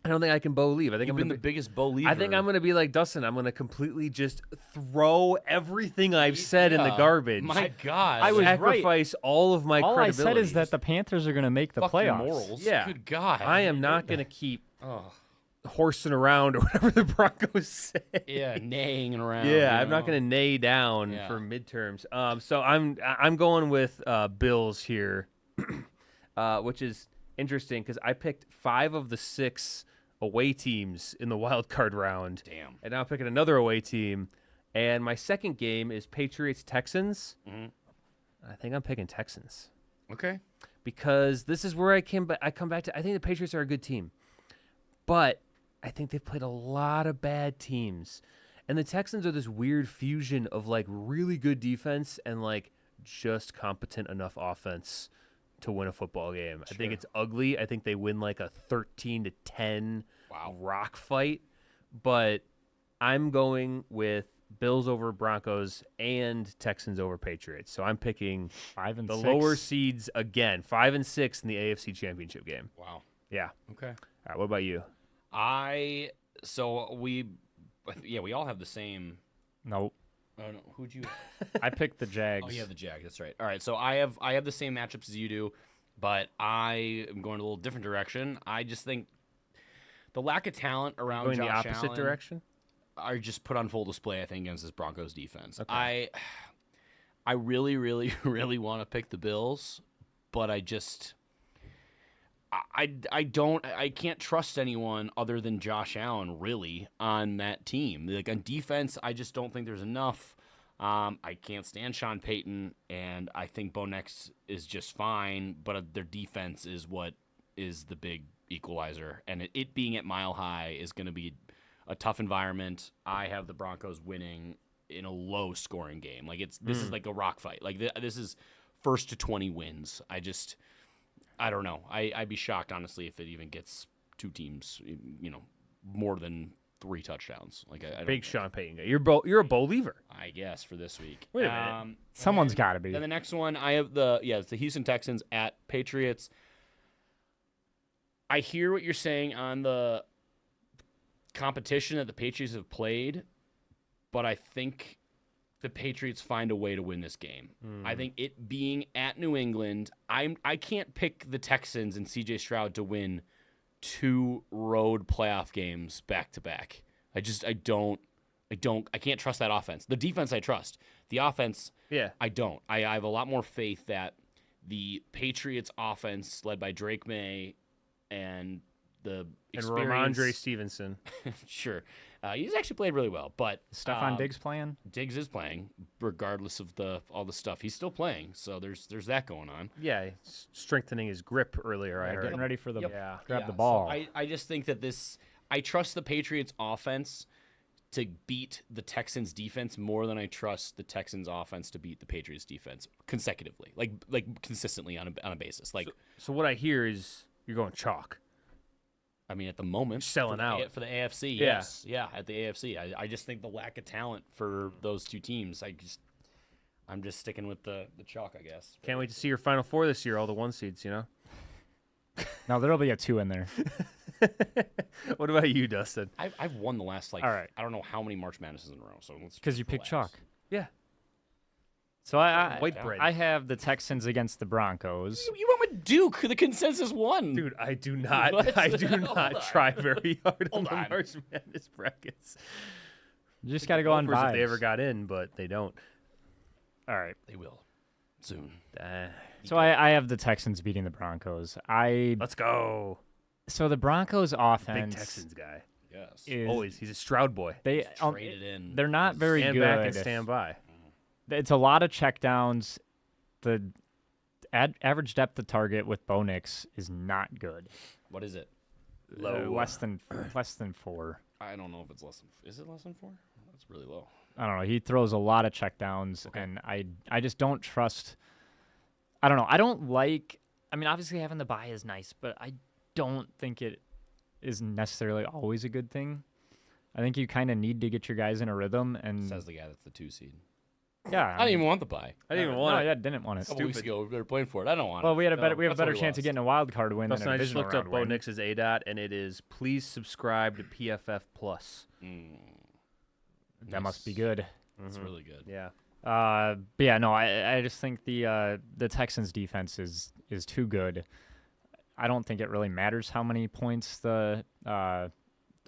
I don't think I can believe. I think You've been the biggest believer. I think I'm going to be like Dustin. I'm going to completely just throw everything I've said in the garbage. My God, I was sacrifice all of my All I credibility. said is that the Panthers are going to make the Fuck your playoffs. morals. Yeah. Good God. I am not going to keep horsing around or whatever the Broncos say. Yeah, neighing around. Yeah, you I'm not know. going to neigh down Yeah. for midterms. So I'm going with Bills here, which is interesting because I picked 5 of the 6 away teams in the wild card round. Damn. And now I'm picking another away team. And my second game is Patriots-Texans. I think I'm picking Texans Okay. because this is where I come back to. I think the Patriots are a good team, but I think they've played a lot of bad teams. And the Texans are this weird fusion of like really good defense and like just competent enough offense to win a football game. I think it's ugly. I think they win like a 13-10 rock fight. But I'm going with Bills over Broncos and Texans over Patriots. So I'm picking 5 and the 6. lower seeds again, 5 and 6 in the AFC Championship game. Wow. Yeah. Okay. All right. What about you? We all have the same. Nope. Oh no, who'd you? I picked the Jags. Oh, you have the Jags. That's right. All right, so I have the same matchups as you do, but I am going a little different direction. I just think the lack of talent around Going Josh the opposite Allen direction? are just put on full display. I think against this Broncos defense. Okay. I really, really, really want to pick the Bills, but I can't trust anyone other than Josh Allen really on that team. Like on defense, I just don't think there's enough. I can't stand Sean Payton, and I think Bo Nix is just fine, but their defense is what is the big equalizer. And it being at Mile High is going to be a tough environment. I have the Broncos winning in a low-scoring game. Like this is like a rock fight. Like this is first to 20 wins. I don't know. I'd be shocked, honestly, if it even gets 2 teams, more than 3 touchdowns. Like I don't Big know. Sean Payton guy. You're a believer. I guess for this week. Wait a minute. Someone's got to be. Then the next one, I have it's the Houston Texans at Patriots. I hear what you're saying on the competition that the Patriots have played, but I think the Patriots find a way to win this game. I think it being at New England, I can't pick the Texans and CJ Stroud to win 2 road playoff games back to back. I can't trust that offense. The defense I trust. The offense, I don't. I have a lot more faith that the Patriots offense led by Drake May and the experience. Ramondre Stevenson. Sure. He's actually played really well, but Stephon Diggs playing? Diggs is playing, regardless of all the stuff. He's still playing, so there's that going on. Yeah, strengthening his grip earlier. I heard. Getting ready for the grab the So ball. I just think that I trust the Patriots offense to beat the Texans defense more than I trust the Texans offense to beat the Patriots defense consecutively, like consistently on a basis. Like So what I hear is you're going chalk. I mean, at the moment, Selling out. for the AFC. Yeah. Yes, yeah, at the AFC. I just think the lack of talent for those 2 teams. I'm just sticking with the chalk, I guess. Can't wait to see your Final Four this year. All the 1 seeds, No, there'll be a 2 in there. What about you, Dustin? I've won the last All right. I don't know how many March Madnesses in a row. So let's Because you picked relax. chalk. Yeah. So White bread. I have the Texans against the Broncos. You went with Duke. The consensus won. Dude, I do not. What? I do Hold not on. try very hard on Hold the on. March Madness brackets. You just got to go on Gophers vibes. if they ever got in, but they don't. All right. They will soon. So I have the Texans beating the Broncos. Let's go. So the Broncos offense Big Texans guy. Yes. is Always. He's a Stroud boy. they Traded in. they're not very Stand good. back and stand by. It's a lot of checkdowns. The average depth of target with Bo Nix is not good. What is it? Less than 4. I don't know if it's less than. Is it less than 4? That's really low. I don't know. He throws a lot of checkdowns, and I just don't trust. I don't know. I don't like. I mean, obviously having the bye is nice, but I don't think it is necessarily always a good thing. I think you kind of need to get your guys in a rhythm, and Says the guy that's the 2 seed. yeah, I didn't even want the bye. I didn't even want it. Yeah, didn't want it. A couple weeks ago, they were playing for it. I don't want Well, it. we had a better No, we have a that's why better we chance of lost. getting a wild card win Dustin, than a I just divisional looked up round Bo win. Nix's ADOT, and it is please subscribe to PFF Plus. That must be good. It's really good. Yeah. But yeah, no, I just think the Texans defense is too good. I don't think it really matters how many points the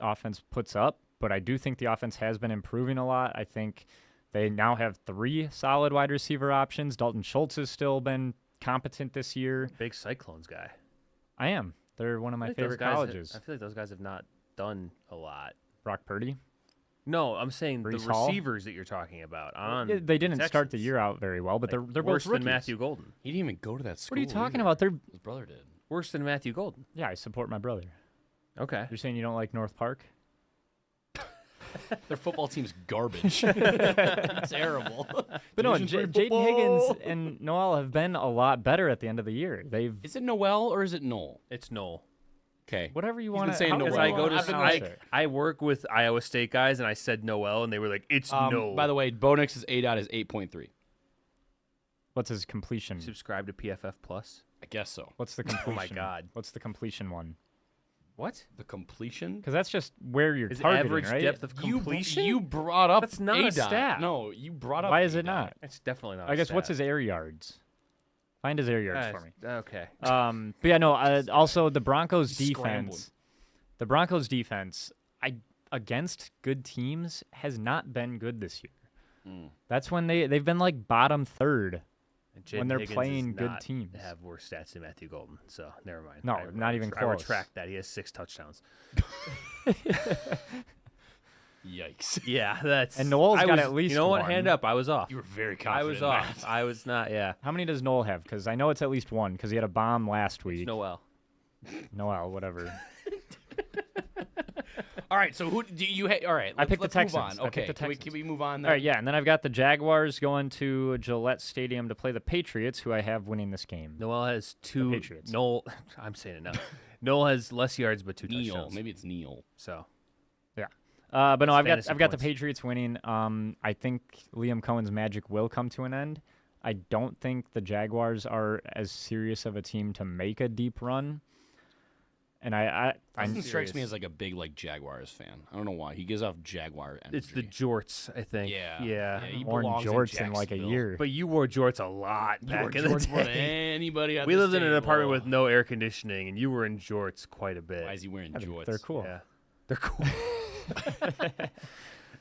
offense puts up, but I do think the offense has been improving a lot. I think they now have 3 solid wide receiver options. Dalton Schultz has still been competent this year. Big Cyclones guy. I am. They're one of my I feel like favorite those guys colleges. I feel like those guys have not done a lot. Brock Purdy. No, I'm saying the Brees Hall? receivers that you're talking about. On Yeah, they didn't start the Texans. year out very well, but Like, they're worse both than rookies. Matthew Golden. He didn't even go to that school. What are you talking either. about? They're His brother did. Worse than Matthew Golden. yeah. I support my brother. Okay. You're saying you don't like North Park? Their football team's garbage. Terrible. But no, Division Jaden three Higgins football. and Noel have been a lot better at the end of the year. They've Is it Noel or is it Noel? It's Noel. Okay. whatever you He's want been saying Because Noel. I go to I've been I work with Iowa State guys, and I said Noel, and they were like, "It's Noel." By the way, Bo Nix's ADOT is 8.3. What's his completion? subscribe to PFF Plus. I guess so. What's the completion? God. What's the completion one? What The completion? Because that's just where you're is targeting, average right? depth of completion? You brought up That's not a ADOT. stat. No, you brought up Why is it ADOT. not? It's definitely not. I a guess what's stat. his air yards? Find his air yards for me. Okay. But yeah, no. Also, the Broncos He's defense. The Broncos defense, against good teams, has not been good this year. That's when they've been like bottom third. Jaden when they're Higgins playing does good not teams. have worse stats than Matthew Golden, so never mind. No, not even I close. retract that. He has 6 touchdowns. Yikes. Yeah, that's. And Noel's I got was- at least You know what? one. Hand up. I was off. You were very I confident. was in off. that. I was not. Yeah. How many does Noel have? Because I know it's at least one. Because he had a bomb last week. Noel. Noel, whatever. All right, so who do you all right, I picked the let's move Texans. on. I picked Okay, the can we, Texans. can we move on All then? right, yeah, and then I've got the Jaguars going to Gillette Stadium to play the Patriots, who I have winning this game. Noel has 2. Patriots. Noel. I'm saying it now. Noel has less yards but 2 Neil. touchdowns. Maybe it's Neil. So. Yeah, but no, It's I've fantasy got the points. Patriots winning. I think Liam Cohen's magic will come to an end. I don't think the Jaguars are as serious of a team to make a deep run. And Dustin strikes me serious. as like a big like Jaguars fan. I don't know why. He gives off Jaguar energy. It's the jorts, I think. Yeah. Yeah. he worn belongs jorts in like a Jacksonville. year. But you wore jorts a lot You wore back in the jorts more than day. anybody at We this lived in an table. apartment with no air conditioning, and you were in jorts quite a bit. Why is he wearing jorts? They're cool. Yeah, they're cool.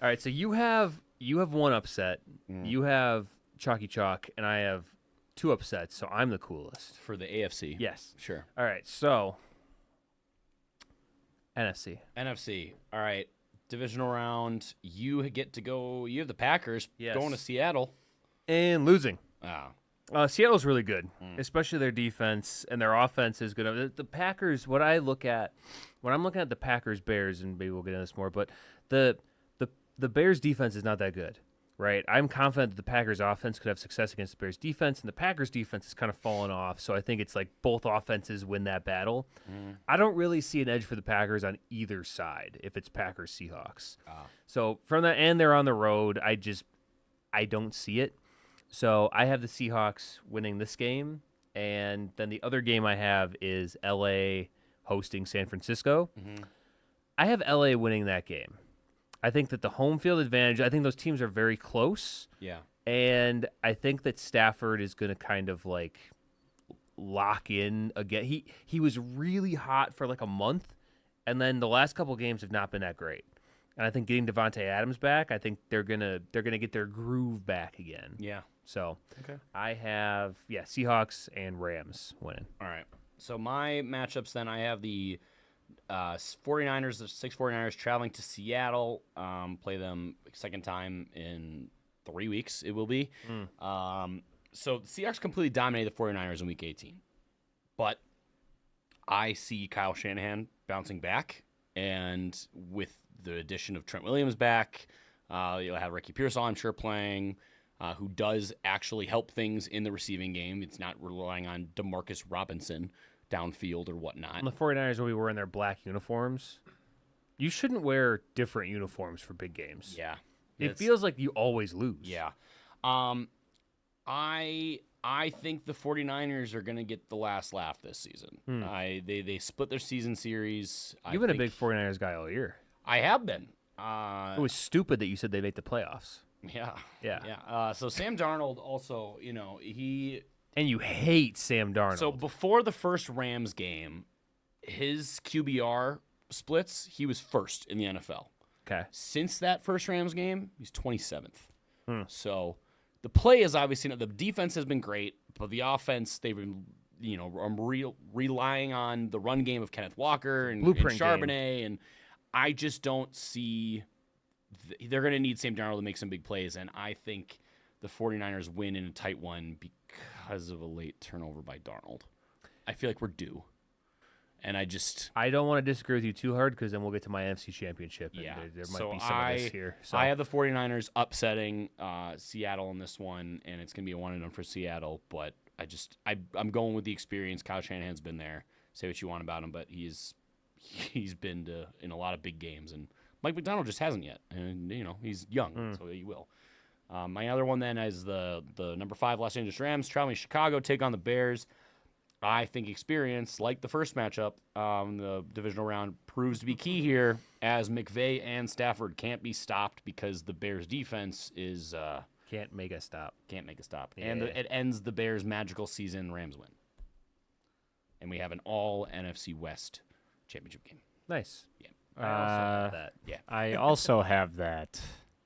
All right, so you have one upset. You have Chalky Chalk, and I have 2 upsets. So I'm the coolest. For the AFC. Yes. Sure. All right, so NFC. NFC. All right. Divisional round. You get to go. You have the Packers Yes. going to Seattle. And losing. Ah. Seattle's really good, especially their defense, and their offense is good. The Packers, when I'm looking at the Packers Bears, and maybe we'll get into this more, but the Bears defense is not that good, right? I'm confident that the Packers offense could have success against the Bears defense, and the Packers defense has kind of fallen off. So I think it's like both offenses win that battle. I don't really see an edge for the Packers on either side if it's Packers Seahawks. So from that, and they're on the road, I don't see it. So I have the Seahawks winning this game, and then the other game I have is LA hosting San Francisco. I have LA winning that game. I think that the home field advantage, I think those teams are very close. Yeah. And I think that Stafford is going to kind of like lock in again. He was really hot for like a month, and then the last couple games have not been that great. And I think getting Devontae Adams back, I think they're gonna get their groove back again. Yeah. So Okay. I have Seahawks and Rams winning. All right. So my matchups then, I have the 49ers, the 49ers traveling to Seattle, play them second time in 3 weeks, it will be. So the Seahawks completely dominated the 49ers in Week 18. But I see Kyle Shanahan bouncing back, and with the addition of Trent Williams back, you'll have Ricky Pearsall, I'm sure, playing, who does actually help things in the receiving game. It's not relying on DeMarcus Robinson downfield or whatnot. And the 49ers will be wearing their black uniforms. You shouldn't wear different uniforms for big games. Yeah. It feels like you always lose. Yeah. I think the 49ers are going to get the last laugh this season. They split their season series. You've been a big 49ers guy all year. I have been. It was stupid that you said they make the playoffs. Yeah. So Sam Darnold also, And you hate Sam Darnold. So before the first Rams game, his QBR splits, he was first in the NFL. Okay. Since that first Rams game, he's 27th. So the play is obviously not, the defense has been great, but the offense, they've been, relying on the run game of Kenneth Walker and Charbonnet, and I just don't see they're going to need Sam Darnold to make some big plays, and I think the 49ers win in a tight one because of a late turnover by Darnold. I feel like we're due. And I don't want to disagree with you too hard because then we'll get to my NFC Championship. And yeah. there might be some of this here. So I have the 49ers upsetting Seattle in this one, and it's going to be a 1-0 for Seattle. But I'm going with the experience. Kyle Shanahan's been there. Say what you want about him, but he's been in a lot of big games, and Mike McDonald just hasn't yet. And he's young, so he will. My other one then is the number 5 Los Angeles Rams traveling to Chicago, take on the Bears. I think experience, like the first matchup, the divisional round, proves to be key here, as McVay and Stafford can't be stopped because the Bears' defense is can't make a stop. Can't make a stop, Yeah. and it ends the Bears' magical season. Rams win, and we have an all NFC West championship game. Nice. Yeah. I also have that. Yeah. I also have that.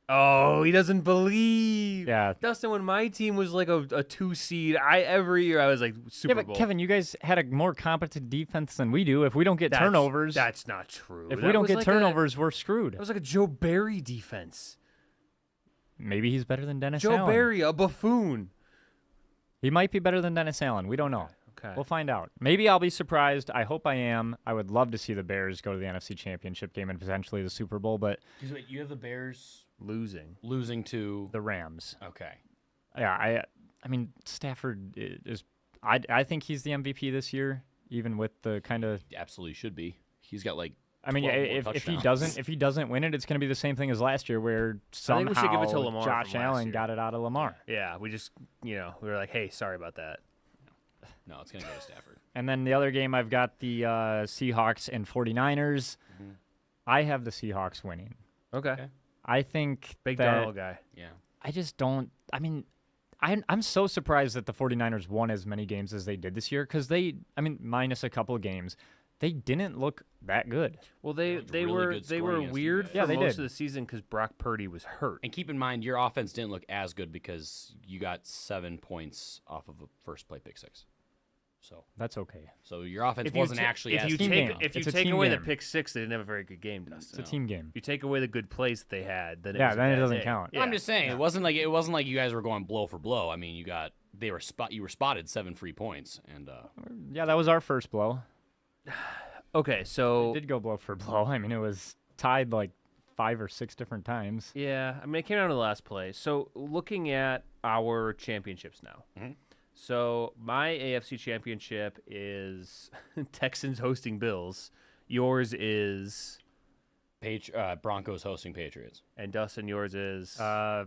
Oh, he doesn't believe. Yeah. Dustin, when my team was like a 2 seed, every year I was like Super Yeah, but Bowl. Kevin, you guys had a more competent defense than we do. If we don't get turnovers, That's not true. if That we don't was get like turnovers, we're screwed. That was like a Joe Barry defense. Maybe he's better than Dennis Joe Allen. Barry, a buffoon. He might be better than Dennis Allen. We don't know. Okay. We'll find out. Maybe I'll be surprised. I hope I am. I would love to see the Bears go to the NFC Championship game and potentially the Super Bowl, but Wait, you have the Bears losing to the Rams. Okay. Yeah, I mean Stafford is. I think he's the MVP this year, even with the kind of. Absolutely should be. He's got like. I mean, 12 more if he doesn't win it, it's going to be the same thing as last year, where somehow we should give it to Lamar Josh from last Allen year. got it out of Lamar. Yeah, we just we were like, hey, sorry about that. No, it's going to go to Stafford. And then the other game, I've got the Seahawks and 49ers. I have the Seahawks winning. Okay. I think Big that Darnold guy. Yeah. I just don't. I mean, I'm so surprised that the 49ers won as many games as they did this year because minus a couple of games, they didn't look that good. Well, Really they good were scoring against weird you for guys. Yeah, they most did. of the season because Brock Purdy was hurt. And keep in mind, your offense didn't look as good because you got 7 points off of a first play pick 6. That's okay. So your offense wasn't actually as team game. If you It's a take team away the game. pick 6, they didn't have a very good game, Dustin. It's a team game. If you take away the good plays that they had, then Yeah, was a then it bad doesn't day. count. Yeah. I'm just saying it wasn't like you guys were going blow for blow. I mean, you were spotted 7 free points, and Yeah, that was our first blow. Okay, so It did go blow for blow. I mean, it was tied like 5 or 6 different times. yeah, I mean, it came down to the last play. So looking at our championships now. Mhm. So my AFC championship is Texans hosting Bills. Yours is, Broncos hosting Patriots. and Dustin, yours is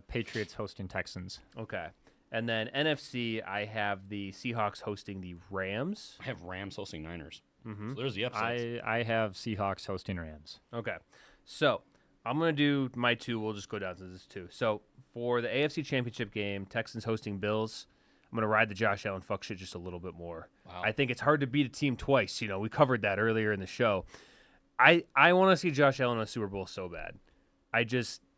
Patriots hosting Texans. okay. And then NFC, I have the Seahawks hosting the Rams. I have Rams hosting Niners. Mm-hmm. So there's the upsets. I have Seahawks hosting Rams. Okay. So I'm going to do my 2. We'll just go down to this 2. So for the AFC Championship game, Texans hosting Bills, I'm going to ride the Josh Allen fuck shit just a little bit more. Wow. I think it's hard to beat a team twice. We covered that earlier in the show. I want to see Josh Allen in a Super Bowl so bad.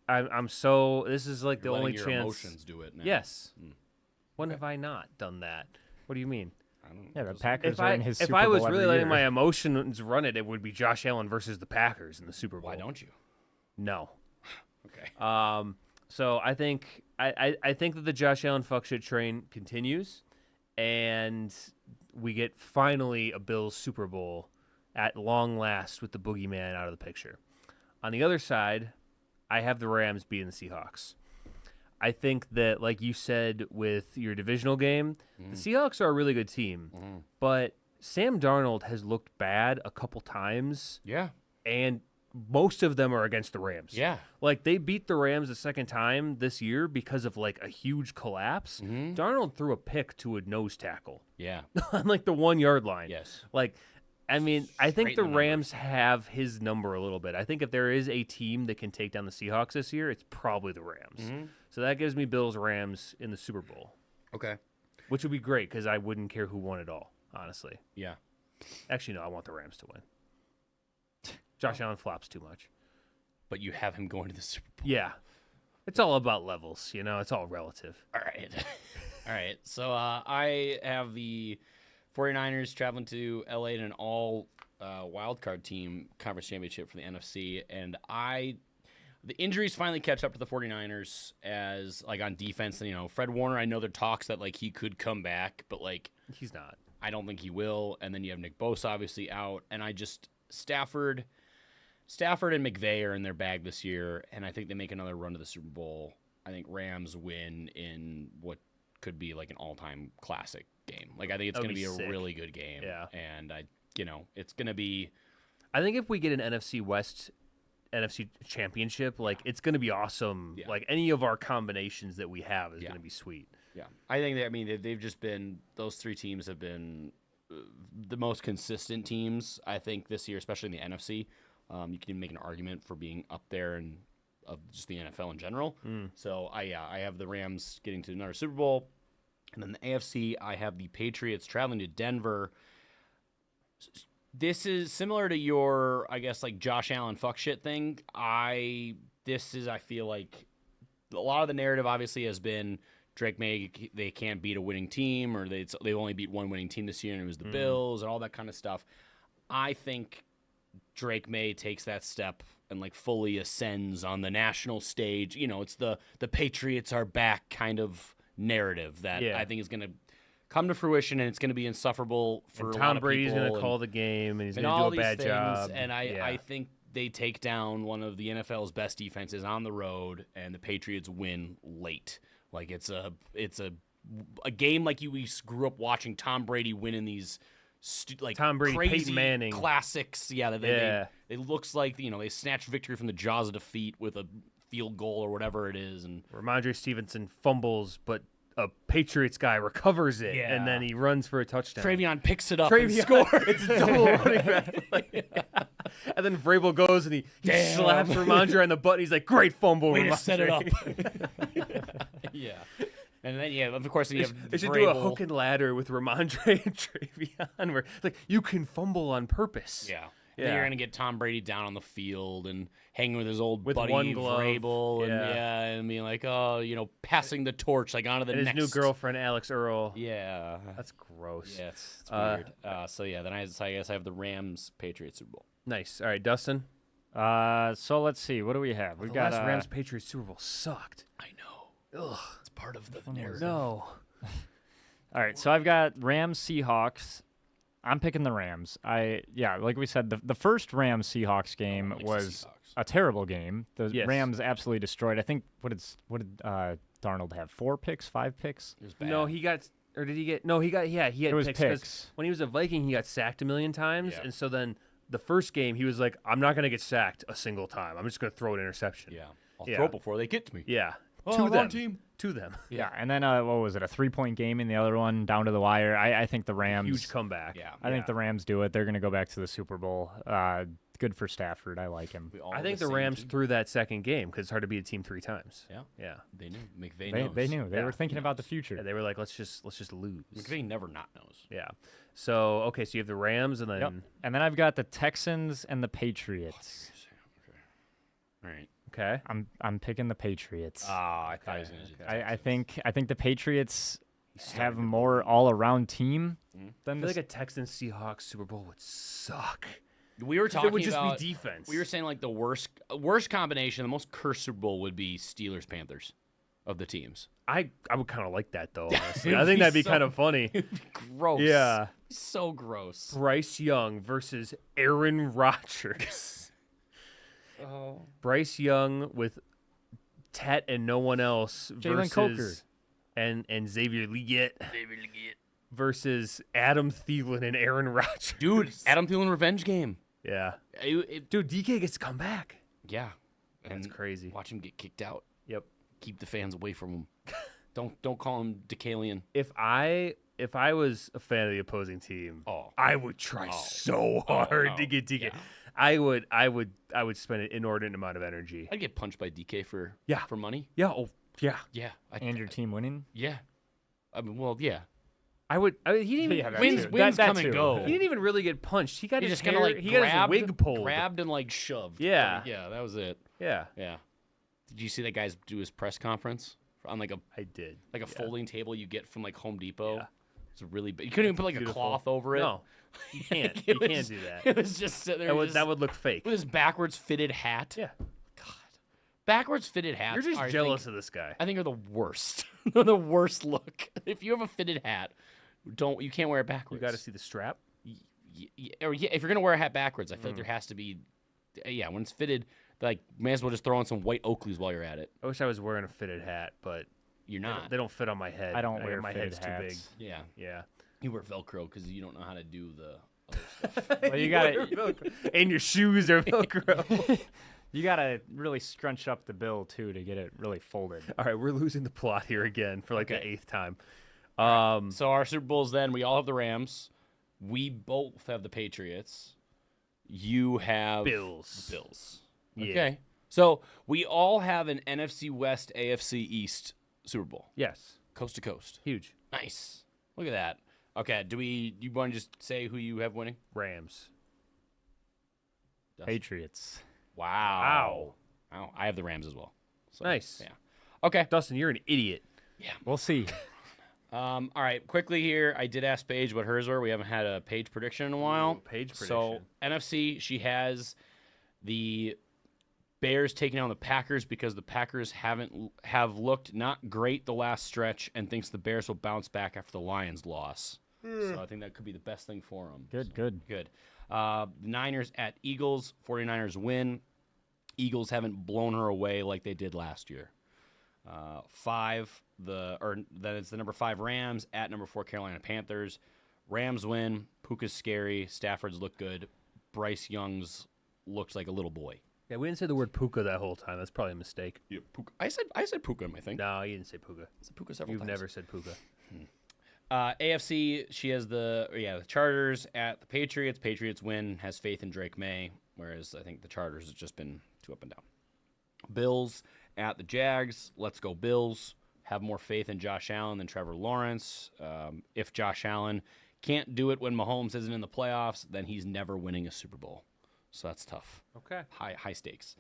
I'm so, this is like You're the only letting your chance. emotions do it now. Yes. When have I not done that? What do you mean? I don't Yeah, the just- Packers If are I, in his if Super I was Bowl really every letting year. my emotions run it, it would be Josh Allen versus the Packers in the Super Bowl. Why don't you? No. Okay. So I think I think that the Josh Allen fuck shit train continues, and we get finally a Bills Super Bowl at long last with the boogeyman out of the picture. On the other side, I have the Rams beating the Seahawks. I think that, like you said with your divisional game, the Seahawks are a really good team, but Sam Darnold has looked bad a couple times, Yeah. and most of them are against the Rams. Yeah. Like, they beat the Rams the second time this year because of, like, a huge collapse. Darnold threw a pick to a nose tackle Yeah. on, like, the 1 yard line. Yes. Like, I mean, I think Straight the in the numbers. Rams have his number a little bit. I think if there is a team that can take down the Seahawks this year, it's probably the Rams. So that gives me Bills-Rams in the Super Bowl, Okay. which would be great because I wouldn't care who won it all, honestly. Yeah. Actually, no, I want the Rams to win. Josh Allen flops too much. But you have him going to the Super Bowl. Yeah. It's all about levels, It's all relative. All right. All right. So I have the 49ers traveling to LA in an all wildcard team conference championship for the NFC. And the injuries finally catch up to the 49ers as, like, on defense. And, Fred Warner, I know there are talks that, like, he could come back, but, like, He's not. I don't think he will. And then you have Nick Bosa obviously out. And Stafford and McVay are in their bag this year, and I think they make another run to the Super Bowl. I think Rams win in what could be like an all-time classic game. Like, I think it's That would going to be be sick. a really good game. Yeah. And it's going to be. I think if we get an NFC West, NFC championship, like, it's going to be awesome. Yeah. Like, any of our combinations that we have is Yeah. going to be sweet. Yeah, I think they've just been, those 3 teams have been the most consistent teams. I think this year, especially in the NFC. You can make an argument for being up there and of just the NFL in general. So I have the Rams getting to another Super Bowl, and then the AFC I have the Patriots traveling to Denver. This is similar to your, I guess, like, Josh Allen fuck shit thing. I feel like a lot of the narrative obviously has been Drake May, they can't beat a winning team, or they only beat one winning team this year, and it was the Bills and all that kind of stuff. I think Drake May takes that step and, like, fully ascends on the national stage. It's the Patriots are back kind of narrative that I think is going to come to fruition, and it's going to be insufferable for And a Tom lot of Brady's people. going to call the game, and he's and going all to do a these bad things, job. and I think they take down one of the NFL's best defenses on the road, and the Patriots win late. Like, it's a game like we grew up watching Tom Brady win in these like Tom Brady, crazy Peyton Manning. classics. Yeah, it looks like they snatched victory from the jaws of defeat with a field goal or whatever it is, and Ramondre Stevenson fumbles, but a Patriots guy recovers it, Yeah. and then he runs for a touchdown. Travion picks it up and Travion- scores. It's a double running back. And then Vrabel goes and he Damn. slaps Ramondre on the butt. He's like, "Great fumble, Way to Ramondre." set it up. Yeah, and then of course you have They should do a Vrabel. hook and ladder with Ramondre and Travion, where it's like you can fumble on purpose. Yeah. And then Yeah. you're gonna get Tom Brady down on the field and hanging with his old With buddy one glove. Vrabel, and Yeah. and being like, passing the torch like onto the And his next new girlfriend Alex Earl. Yeah. That's gross. Yeah, it's weird. So yeah, then I guess I have the Rams Patriots Super Bowl. Nice. All right, Dustin. So let's see. What do we have? We've The got last Rams Patriots Super Bowl sucked. I know. Ugh. It's part of the narrative. No. All right, so I've got Rams Seahawks. I'm picking the Rams. Like we said, the first Rams Seahawks game likes the was Seahawks. a terrible game. The Yes. Rams absolutely destroyed. I think what did Darnold have? 4 picks, 5 picks? It was bad. No, he got, or did he get? No, he got. Yeah, he had It was picks. 'cause picks. When he was a Viking, he got sacked a million times, Yeah. and so then the first game he was like, "I'm not gonna get sacked a single time. I'm just gonna throw an interception." Yeah. I'll Yeah. throw it before they get to me. Yeah. Oh, to wrong them. team. To them. Yeah, and then what was it? A 3-point game in the other one, down to the wire. I think the Rams. Huge comeback. Yeah. I think the Rams do it. They're going to go back to the Super Bowl good for Stafford. I like him. We all I have think the same Rams team. threw that second game because it's hard to beat a team 3 times. Yeah, Yeah. they knew. McVay They, knows. they knew. They Yeah, were thinking he about the knows. future. Yeah, they were like, let's just lose. McVay never not knows. Yeah. So okay, so you have the Rams and then Yep. And then I've got the Texans and the Patriots. All right. okay. I'm picking the Patriots. I thought he was going to do that. I think the Patriots have a more all-around team I than feel the like a Texans Seahawks Super Bowl would suck. We were 'Cause talking it would just about be defense. We were saying like the worst combination, the most cursed Super Bowl would be Steelers Panthers of the teams. I would kind of like that though. Honestly, It'd I think be that'd be so- kind of funny. Gross. Yeah. So gross. Bryce Young versus Aaron Rodgers. Oh. Bryce Young with Tet and no one else Jalen versus Coker. and Xavier Leggett versus Adam Thielen and Aaron Rodgers. Dude, Adam Thielen revenge game. Yeah. Dude, Dude, DK gets to come back. yeah. That's And crazy. watch him get kicked out. Yep. Keep the fans away from him. Don't call him Decalian. If I was a fan of the opposing team, Oh. I would try so hard to get DK. Yeah. I would spend an inordinate amount of energy. I'd get punched by DK for Yeah. for money. Yeah. Oh, yeah. Yeah. and your team winning. Yeah. I mean, well, yeah. I would. He didn't even. Yeah, that Wins, too. wins That come too. and go. He didn't even really get punched. He got He his just kind of hair- like he got grabbed, his wig pulled. grabbed and like shoved. Yeah. Like, yeah, that was it. Yeah, Yeah. Did you see that guy's do his press conference on like a I did. like a Yeah. folding table you get from like Home Depot? Yeah. It's really big. You couldn't even put like Beautiful. a cloth over it. No, you can't. It You was- can't do that. It was just sitting there That would look fake. with his backwards fitted hat. Yeah, God. Backwards fitted hats. you're just are, jealous of this guy. I think are the worst. They're the worst look. If you have a fitted hat, you can't wear it You backwards. got to see the strap. Or if you're gonna wear a hat backwards, I feel Mm. like there has to be, when it's fitted, like may as well just throw on some white Oakleys while you're at it. I wish I was wearing a fitted hat, but You're not. they don't fit on my head. I don't wear my fitted head's hats. too Yeah, big. Yeah. you wear Velcro because you don't know how to do the other stuff. Well, you gotta And your shoes are Velcro. you gotta really scrunch up the bill too to get it really folded. All right, we're losing the plot here again for like the Okay. 8th time. So our Super Bowls then, we all have the Rams. We both have the Patriots. You have Bills. the Bills. Yeah. Okay. So we all have an NFC West, AFC East Super Bowl, Yes, coast to coast. huge. Nice. Look at that. Okay. You want to just say who you have winning? Rams. Patriots. Wow. Wow. I have the Rams as well. So, Nice. Yeah. Okay. Dustin, you're an idiot. We'll see. All right. Quickly here, I did ask Paige what hers were. We haven't had a Paige prediction in a while. Paige So prediction. NFC, she has the Bears taking on the Packers because the Packers have looked not great the last stretch, and thinks the Bears will bounce back after the Lions loss. So I think that could be the best thing for them. Good. Niners at Eagles. 49ers win. Eagles haven't blown her away like they did last year. Then it's the number 5 Rams at number 4 Carolina Panthers. Rams win. Puka's scary. Stafford's look good. Bryce Young's looks like a little boy. Yeah, we didn't say the word puka that whole time. That's probably a mistake. Yeah, Puka. I said Puka, I think. No, you didn't say puka. I said Puka several You've times. never said puka. AFC, she has the Chargers at the Patriots. Patriots win, has faith in Drake May, whereas I think the Chargers has just been too up and down. Bills at the Jags. Let's go Bills. Have more faith in Josh Allen than Trevor Lawrence. If Josh Allen can't do it when Mahomes isn't in the playoffs, then he's never winning a Super Bowl. So that's tough. Okay. High stakes.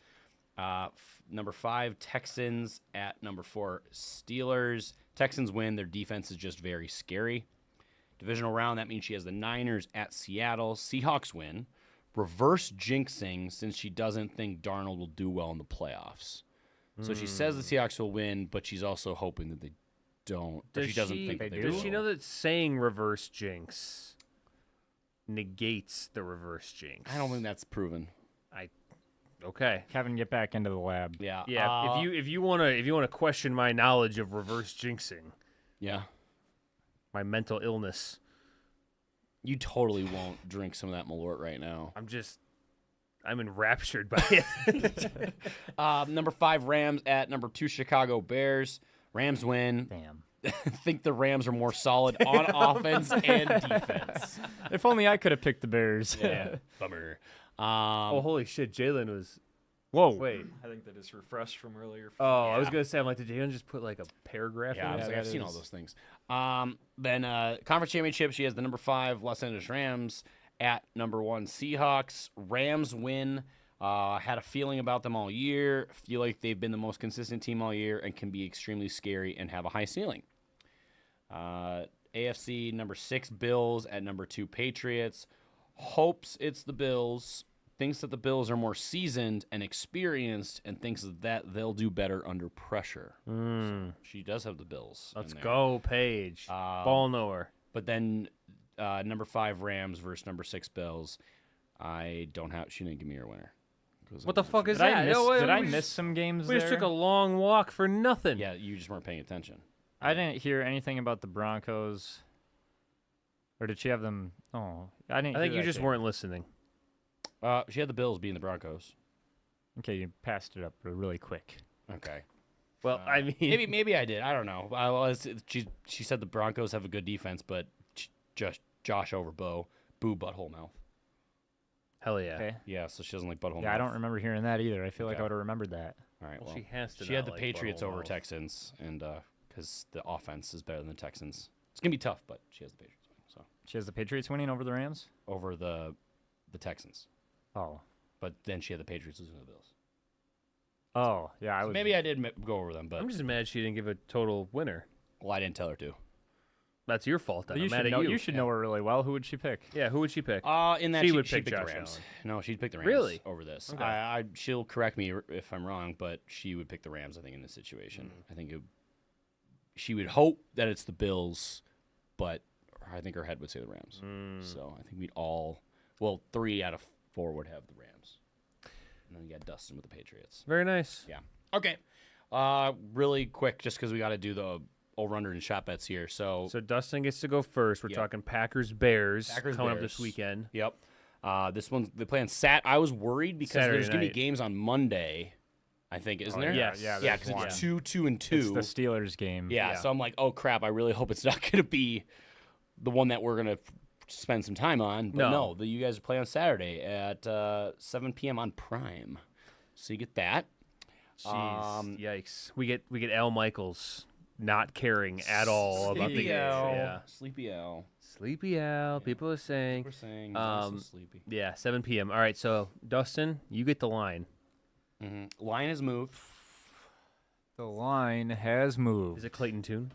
Number 5, Texans at number 4, Steelers. Texans win. Their defense is just very scary. Divisional round, that means she has the Niners at Seattle. Seahawks win. Reverse jinxing since she doesn't think Darnold will do well in the playoffs. So she says the Seahawks will win, but she's also hoping that they don't. Or she doesn't think that they Does will. she know that saying reverse jinx negates the reverse jinx? I don't think that's proven. Okay. Kevin, get back into the lab. Yeah. Yeah. If you wanna question my knowledge of reverse jinxing, Yeah. my mental illness, You totally won't drink some of that Malort right now. I'm enraptured by it. Number 5, Rams at number 2, Chicago Bears. Rams win. Damn. Think the Rams are more solid on offense and defense. If only I could have picked the Bears. Yeah, bummer. Oh, holy shit! Jalen was. Whoa. Wait. I think that is refreshed from earlier. Oh, I was gonna say, I'm like, did Jalen just put like a paragraph Yeah, I in was it? like, I've seen all those things. Then conference championship, she has the number 5 Los Angeles Rams at number 1 Seahawks. Rams win. Had a feeling about them all year. Feel like they've been the most consistent team all year and can be extremely scary and have a high ceiling. AFC number 6 Bills at number 2 Patriots. Hopes it's the Bills. Thinks that the Bills are more seasoned and experienced, and thinks that they'll do better under pressure. So she does have the Bills. Let's in there. go, Paige. Ball knower. But then number 5 Rams versus number 6 Bills. I don't have. She didn't give me her winner. What the fuck is Did I that? miss, No, did I we miss just- some games We there? just took a long walk for nothing. Yeah, you just weren't paying attention. I didn't hear anything about the Broncos. Or did she have them? Oh, I didn't. I think hear you that just game. weren't listening. She had the Bills beating the Broncos. Okay, you passed it up really quick. Okay. Well, I mean, Maybe I did. I don't know. She said the Broncos have a good defense, but just Josh over Bo. Boo butthole mouth. hell yeah. Okay. Yeah, so she doesn't like butthole mouth. Yeah, I don't remember hearing that either. I feel like Okay. I would have remembered that. All right, Well, well, she has to She had not the like Patriots butthole over mouth. Texans, and because the offense is better than the Texans. It's gonna be tough, but she has the Patriots winning, so She has the Patriots winning over the Rams. over the Texans. Oh. But then she had the Patriots losing to the Bills. Oh, yeah. I So was. maybe I did go over them, but I'm just mad she didn't give a total winner. well, I didn't tell her to. That's your fault. Then. You I'm should mad know. at you. You should know her really well. Who would she pick? Yeah, who would she pick? In that She she would she'd pick pick Josh the Rams. Allen. No, she'd pick the Rams Really? over this. Okay. She'll correct me if I'm wrong, but she would pick the Rams. I think in this situation, I think she would hope that it's the Bills, but I think her head would say the Rams. So I think we'd all, 3 out of 4 would have the Rams, and then you got Dustin with the Patriots. Very nice. Yeah. Okay. Really quick, just because we got to do the over/under and shot bets here. So Dustin gets to go first. We're Yep. talking Packers Bears Packers, coming up Bears. this weekend. Yep. This one's they play on I was worried because Saturday there's gonna be night. games on Monday. I think isn't Oh, there? Yes. Yeah. Yeah, there's because one. it's 2, 2, and 2. It's the Steelers game. Yeah, so I'm like, oh crap! I really hope it's not gonna be the one that we're gonna spend some time on. But No. you guys play on Saturday at 7 p.m. on Prime, so you get that. Jeez, yikes! We get Al Michaels not caring at all about the Sleepy game. Al. Yeah, Sleepy Al. Sleepy Al. People are saying. We're saying he's also Um, sleepy. Yeah, 7 p.m. All right, so Dustin, you get the line. Line has moved. The line has moved. Is it Clayton Tune?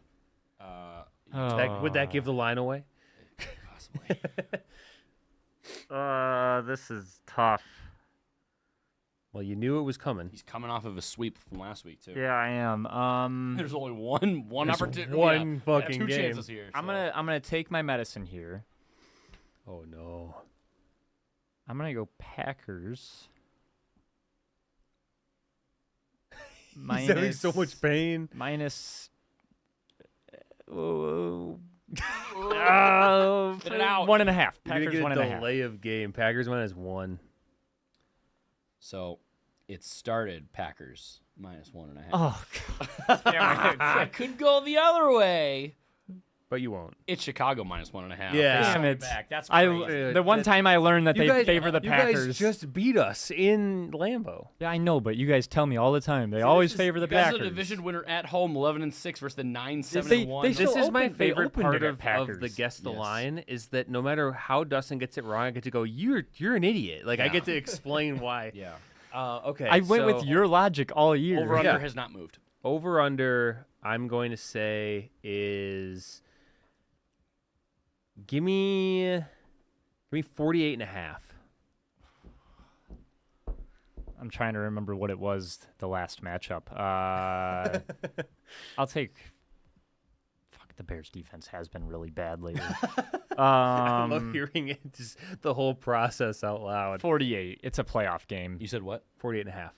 Oh. Would that give the line away? Possibly. This is tough. Well, you knew it was coming. He's coming off of a sweep from last week too. Yeah, I am. There's only one There's opportunity. one fucking two game. chances here. I'm so. gonna take my medicine here. Oh no! I'm gonna go Packers. He's having so much pain. Minus. Spit it out. 1.5. You're gonna Packers get a 1.5. delay of game. Packers minus 1. So it started Packers minus 1.5. Oh, God. Damn it. I could go the other way. But you won't. It's Chicago minus 1.5. Yeah. They Damn swung it. back. That's I crazy. the one time I learned that they favor the you Packers. guys just beat us in Lambeau. Yeah, I know, but you guys tell me all the time they always favor the You guys Packers. are the division winner at home, 11-6 versus the 9-7-1. They This still is my opened- they favorite opened part it at of the Packers. guess the Yes. line is that no matter how Dustin gets it wrong, I get to go, you're an idiot. Like I Yeah. get to explain why. Yeah. Okay. I went with so your logic all year. Over under Yeah. has not moved. over under. I'm going to say is give me 48.5. I'm trying to remember what it was the last matchup. I'll take. Fuck, the Bears defense has been really bad lately. I love hearing it, just the whole process out loud. 48. It's a playoff game. You said what? 48.5.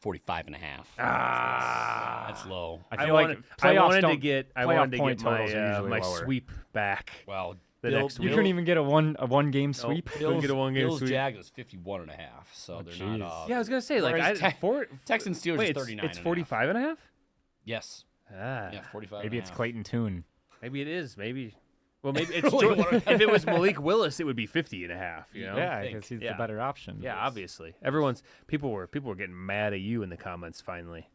45.5. That's low. I feel like I playoffs wanted to don't- get playoff point totals are my usually my lower. sweep back. Well, The Bill- next You week. couldn't even get a one game sweep. Couldn't get a one-game Bills sweep. Jags is 51.5, so they're jeez. not. Yeah, I was gonna say like Whereas Texans Steelers wait, is 39. it's 45.5. Yes. Ah, Yeah, 45. Maybe it's Clayton Tune. maybe it is. Maybe. Well, maybe it's if it was Malik Willis, it would be 50.5. You know? Yeah, think. because he's Yeah. the better option. Yeah, obviously. People were getting mad at you in the comments finally.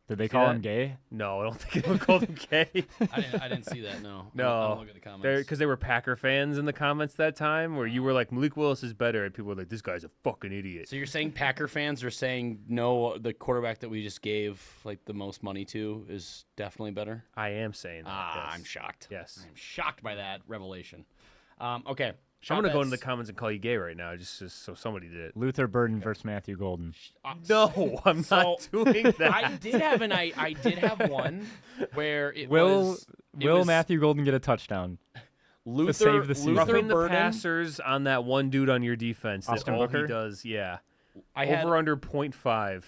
Did they call that? him gay? No, I don't think anyone called him gay. I didn't see that. No. I No, don't look at the comments. because they were Packer fans in the comments that time, where you were like, Malik Willis is better, and people were like, this guy's a fucking idiot. So you're saying Packer fans are saying no, the quarterback that we just gave like the most money to is definitely better? I am saying that. yes. I'm shocked. Yes. I'm shocked by that revelation. Okay. I'm going to go into the bets. comments and call you gay right now, just so somebody did it. Luther Burden versus Matthew Golden. No, I'm not doing that. I did have one where it Will was Matthew Golden get a touchdown? Luther, save the season? Luther Roughing the Burden. passers on that one dude on your defense. That's Austin all Booker? he does. Yeah. I had Over under 0.5.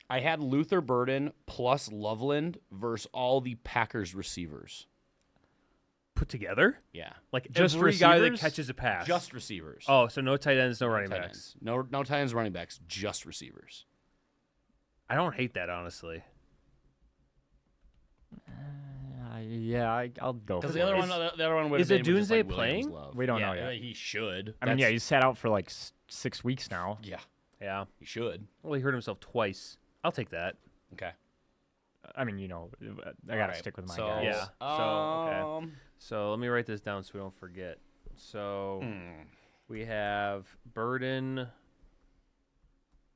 I had Luther Burden plus Loveland versus all the Packers receivers. Put together? Yeah, Like Just every guy that receivers? catches a pass. just receivers. Oh, so no tight ends, no running tight backs. ends. No tight ends, running backs, just receivers. I don't hate that, honestly. I'll go for Because it. the other one would is have been just, Adunze like, Williams playing? Love. We don't know Yeah, yet. he should. I mean, yeah, That's- he's sat out for like 6 weeks now. yeah, Yeah. he should. Well, he hurt himself twice. I'll take that. Okay, I mean, I gotta Alright, stick with my so, guys. Yeah. So, okay. um, So let me write this down so we don't forget. So we have Burden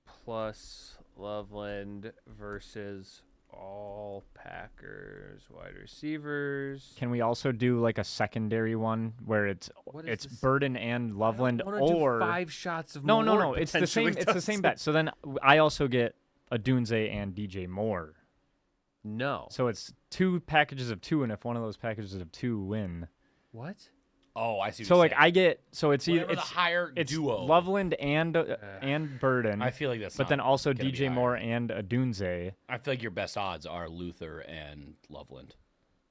plus Loveland versus all Packers wide receivers. Can we also do like a secondary one where it's What is this? Burden and Loveland, I don't wanna or do 5 shots of no, Malort it's the same. potentially, It's the same Dustin. bet. So then I also get Adunze and DJ Moore. No. So it's 2 packages of 2, and if one of those packages of 2 win, What? oh, I see. What so you're like saying. I get it's either Whatever the higher it's duo. Loveland and Burden, I feel like that's. but not then also gonna be DJ higher. Moore and Adunze. I feel like your best odds are Luther and Loveland.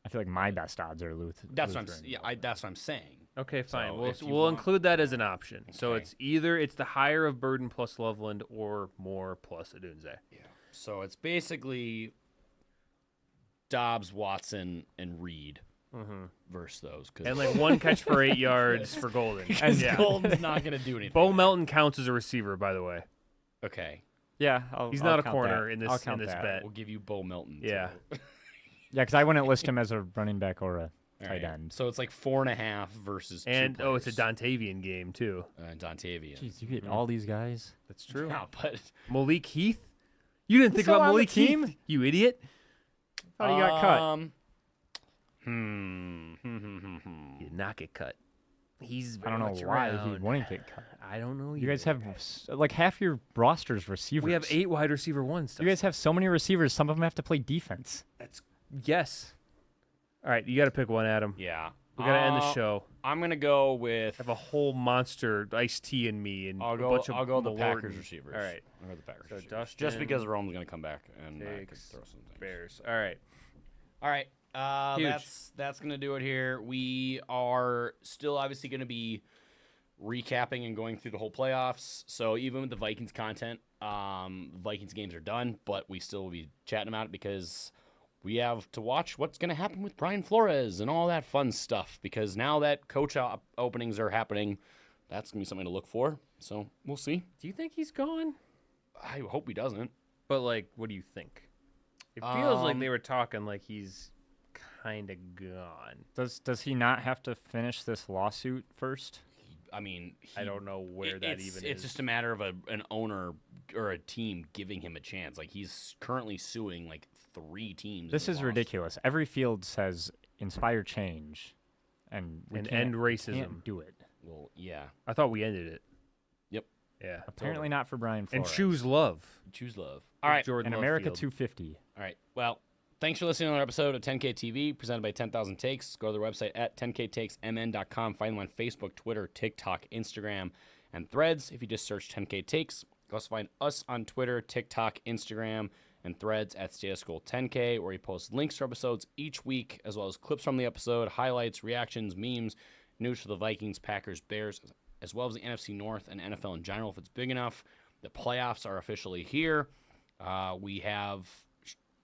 I feel like my best odds are Luther. That's what I'm. Luther and Yeah, that's what I'm saying. Okay, fine. So we'll if you we'll want- include that as an option. So Okay. it's the higher of Burden plus Loveland or Moore plus Adunze. So it's basically Dobbs, Watson, and Reed versus those. Cause And like one catch for 8 yards for Golden. And yeah. Golden's not going to do anything. Bo Melton counts as a receiver, by the way. Okay, Yeah, He's I'll not a count corner that. in I'll this count that. bet. we'll give you Bo Melton. Yeah. too. Yeah, because I wouldn't list him as a running back or a All tight right. end. So it's like 4.5 versus. And two it's a players. Dontavian game too. Dontavian. Jeez, you get all these guys. That's true. Yeah, but Malik Heath? You didn't think still about on the Malik team? Heath? You idiot. Thought he got cut. He did not get cut. He's I don't know very why much he around. wouldn't get cut. I don't know. You guys either, have like half your rosters receivers. We have 8 wide receiver ones. You guys have so many receivers. Some of them have to play defense. Yes. All right, you got to pick one, Adam. yeah, We got to end the show. I'm gonna go with. I have a whole monster iced tea in me and I'll a go. bunch of I'll go the Malort Packers and- receivers. All right. I'll go the Packers So receivers. Dustin Just because Rome's gonna come back and I could takes throw some things. Bears. All right. All right. Huge. That's gonna do it here. We are still obviously gonna be recapping and going through the whole playoffs. So even with the Vikings content, Vikings games are done, but we still will be chatting about it because we have to watch what's gonna happen with Brian Flores and all that fun stuff. Because now that coach openings are happening, that's gonna be something to look for. So we'll see. Do you think he's gone? I hope he doesn't. But like, what do you think? It feels like Um, they were talking like he's kind of gone. Does he not have to finish this lawsuit first? I mean, I don't know where that even It's is. just a matter of an owner or a team giving him a chance. Like he's currently suing like 3 teams. This in a is lawsuit. ridiculous. Every field says inspire change, and we And can't, end racism. Can't do it. Well, yeah. I thought we ended it. Yep. Yeah. Apparently not for Brian And Flores. choose love. Choose love. All right. Jordan And Love America Field. 250. All right. Well, thanks for listening to another episode of 10K TV presented by 10,000 Takes. Go to their website at 10ktakesmn.com. Find them on Facebook, Twitter, TikTok, Instagram, and Threads. If you just search 10K Takes, you can also find us on Twitter, TikTok, Instagram, and Threads at Stay School 10K, where we post links to episodes each week, as well as clips from the episode, highlights, reactions, memes, news for the Vikings, Packers, Bears, as well as the NFC North and NFL in general if it's big enough. The playoffs are officially here. We have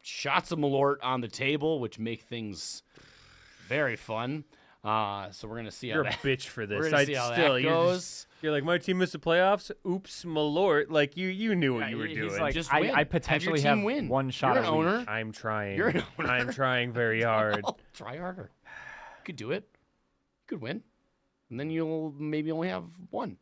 shots of Malort on the table, which make things very fun. So we're gonna see You're how a that, bitch for this. we're gonna see how that goes. You're like, my team missed the playoffs. Oops, malort. Like you knew what you were He's doing. like, Just I win. Have your potentially team have win. one shot. You're an a week. owner. I'm trying. You're an owner. I'm trying very hard. Well, try harder. You could do it. You could win, and then you'll maybe only have 1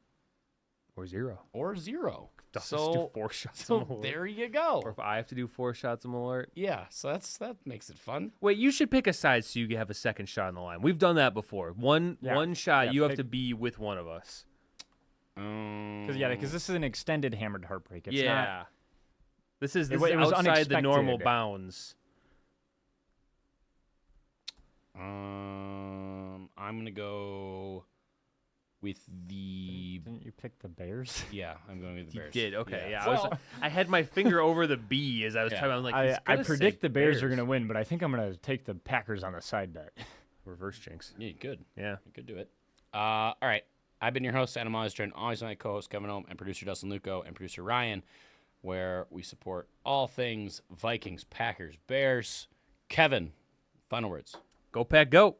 Or 0. or 0. Let's do So 4 shots so of malort. there you go. Or if I have to do 4 shots of malort. Yeah, so that makes it fun. Wait, you should pick a side so you have a second shot on the line. We've done that before. One shot, Yeah, you have pick- to be with one of us. Because this is an extended hammered heartbreak. It's yeah. not. This is It was outside the normal unexpected. bounds. I'm gonna go with the Didn't you pick the Bears? yeah. I'm going with the You Bears. did, okay. Yeah, Well, I had my finger over the B as I was Yeah. typing. I'm like, I he's gonna predict say the Bears are going to win, but I think I'm going to take the Packers on the side bet. Reverse jinx. yeah, you could. Yeah. You could do it. All right. I've been your host, Adam Osborne, always my co-host Kevin Holm, and producer Dustin Luco, and producer Ryan, where we support all things Vikings, Packers, Bears. Kevin, final words. Go Pack, go.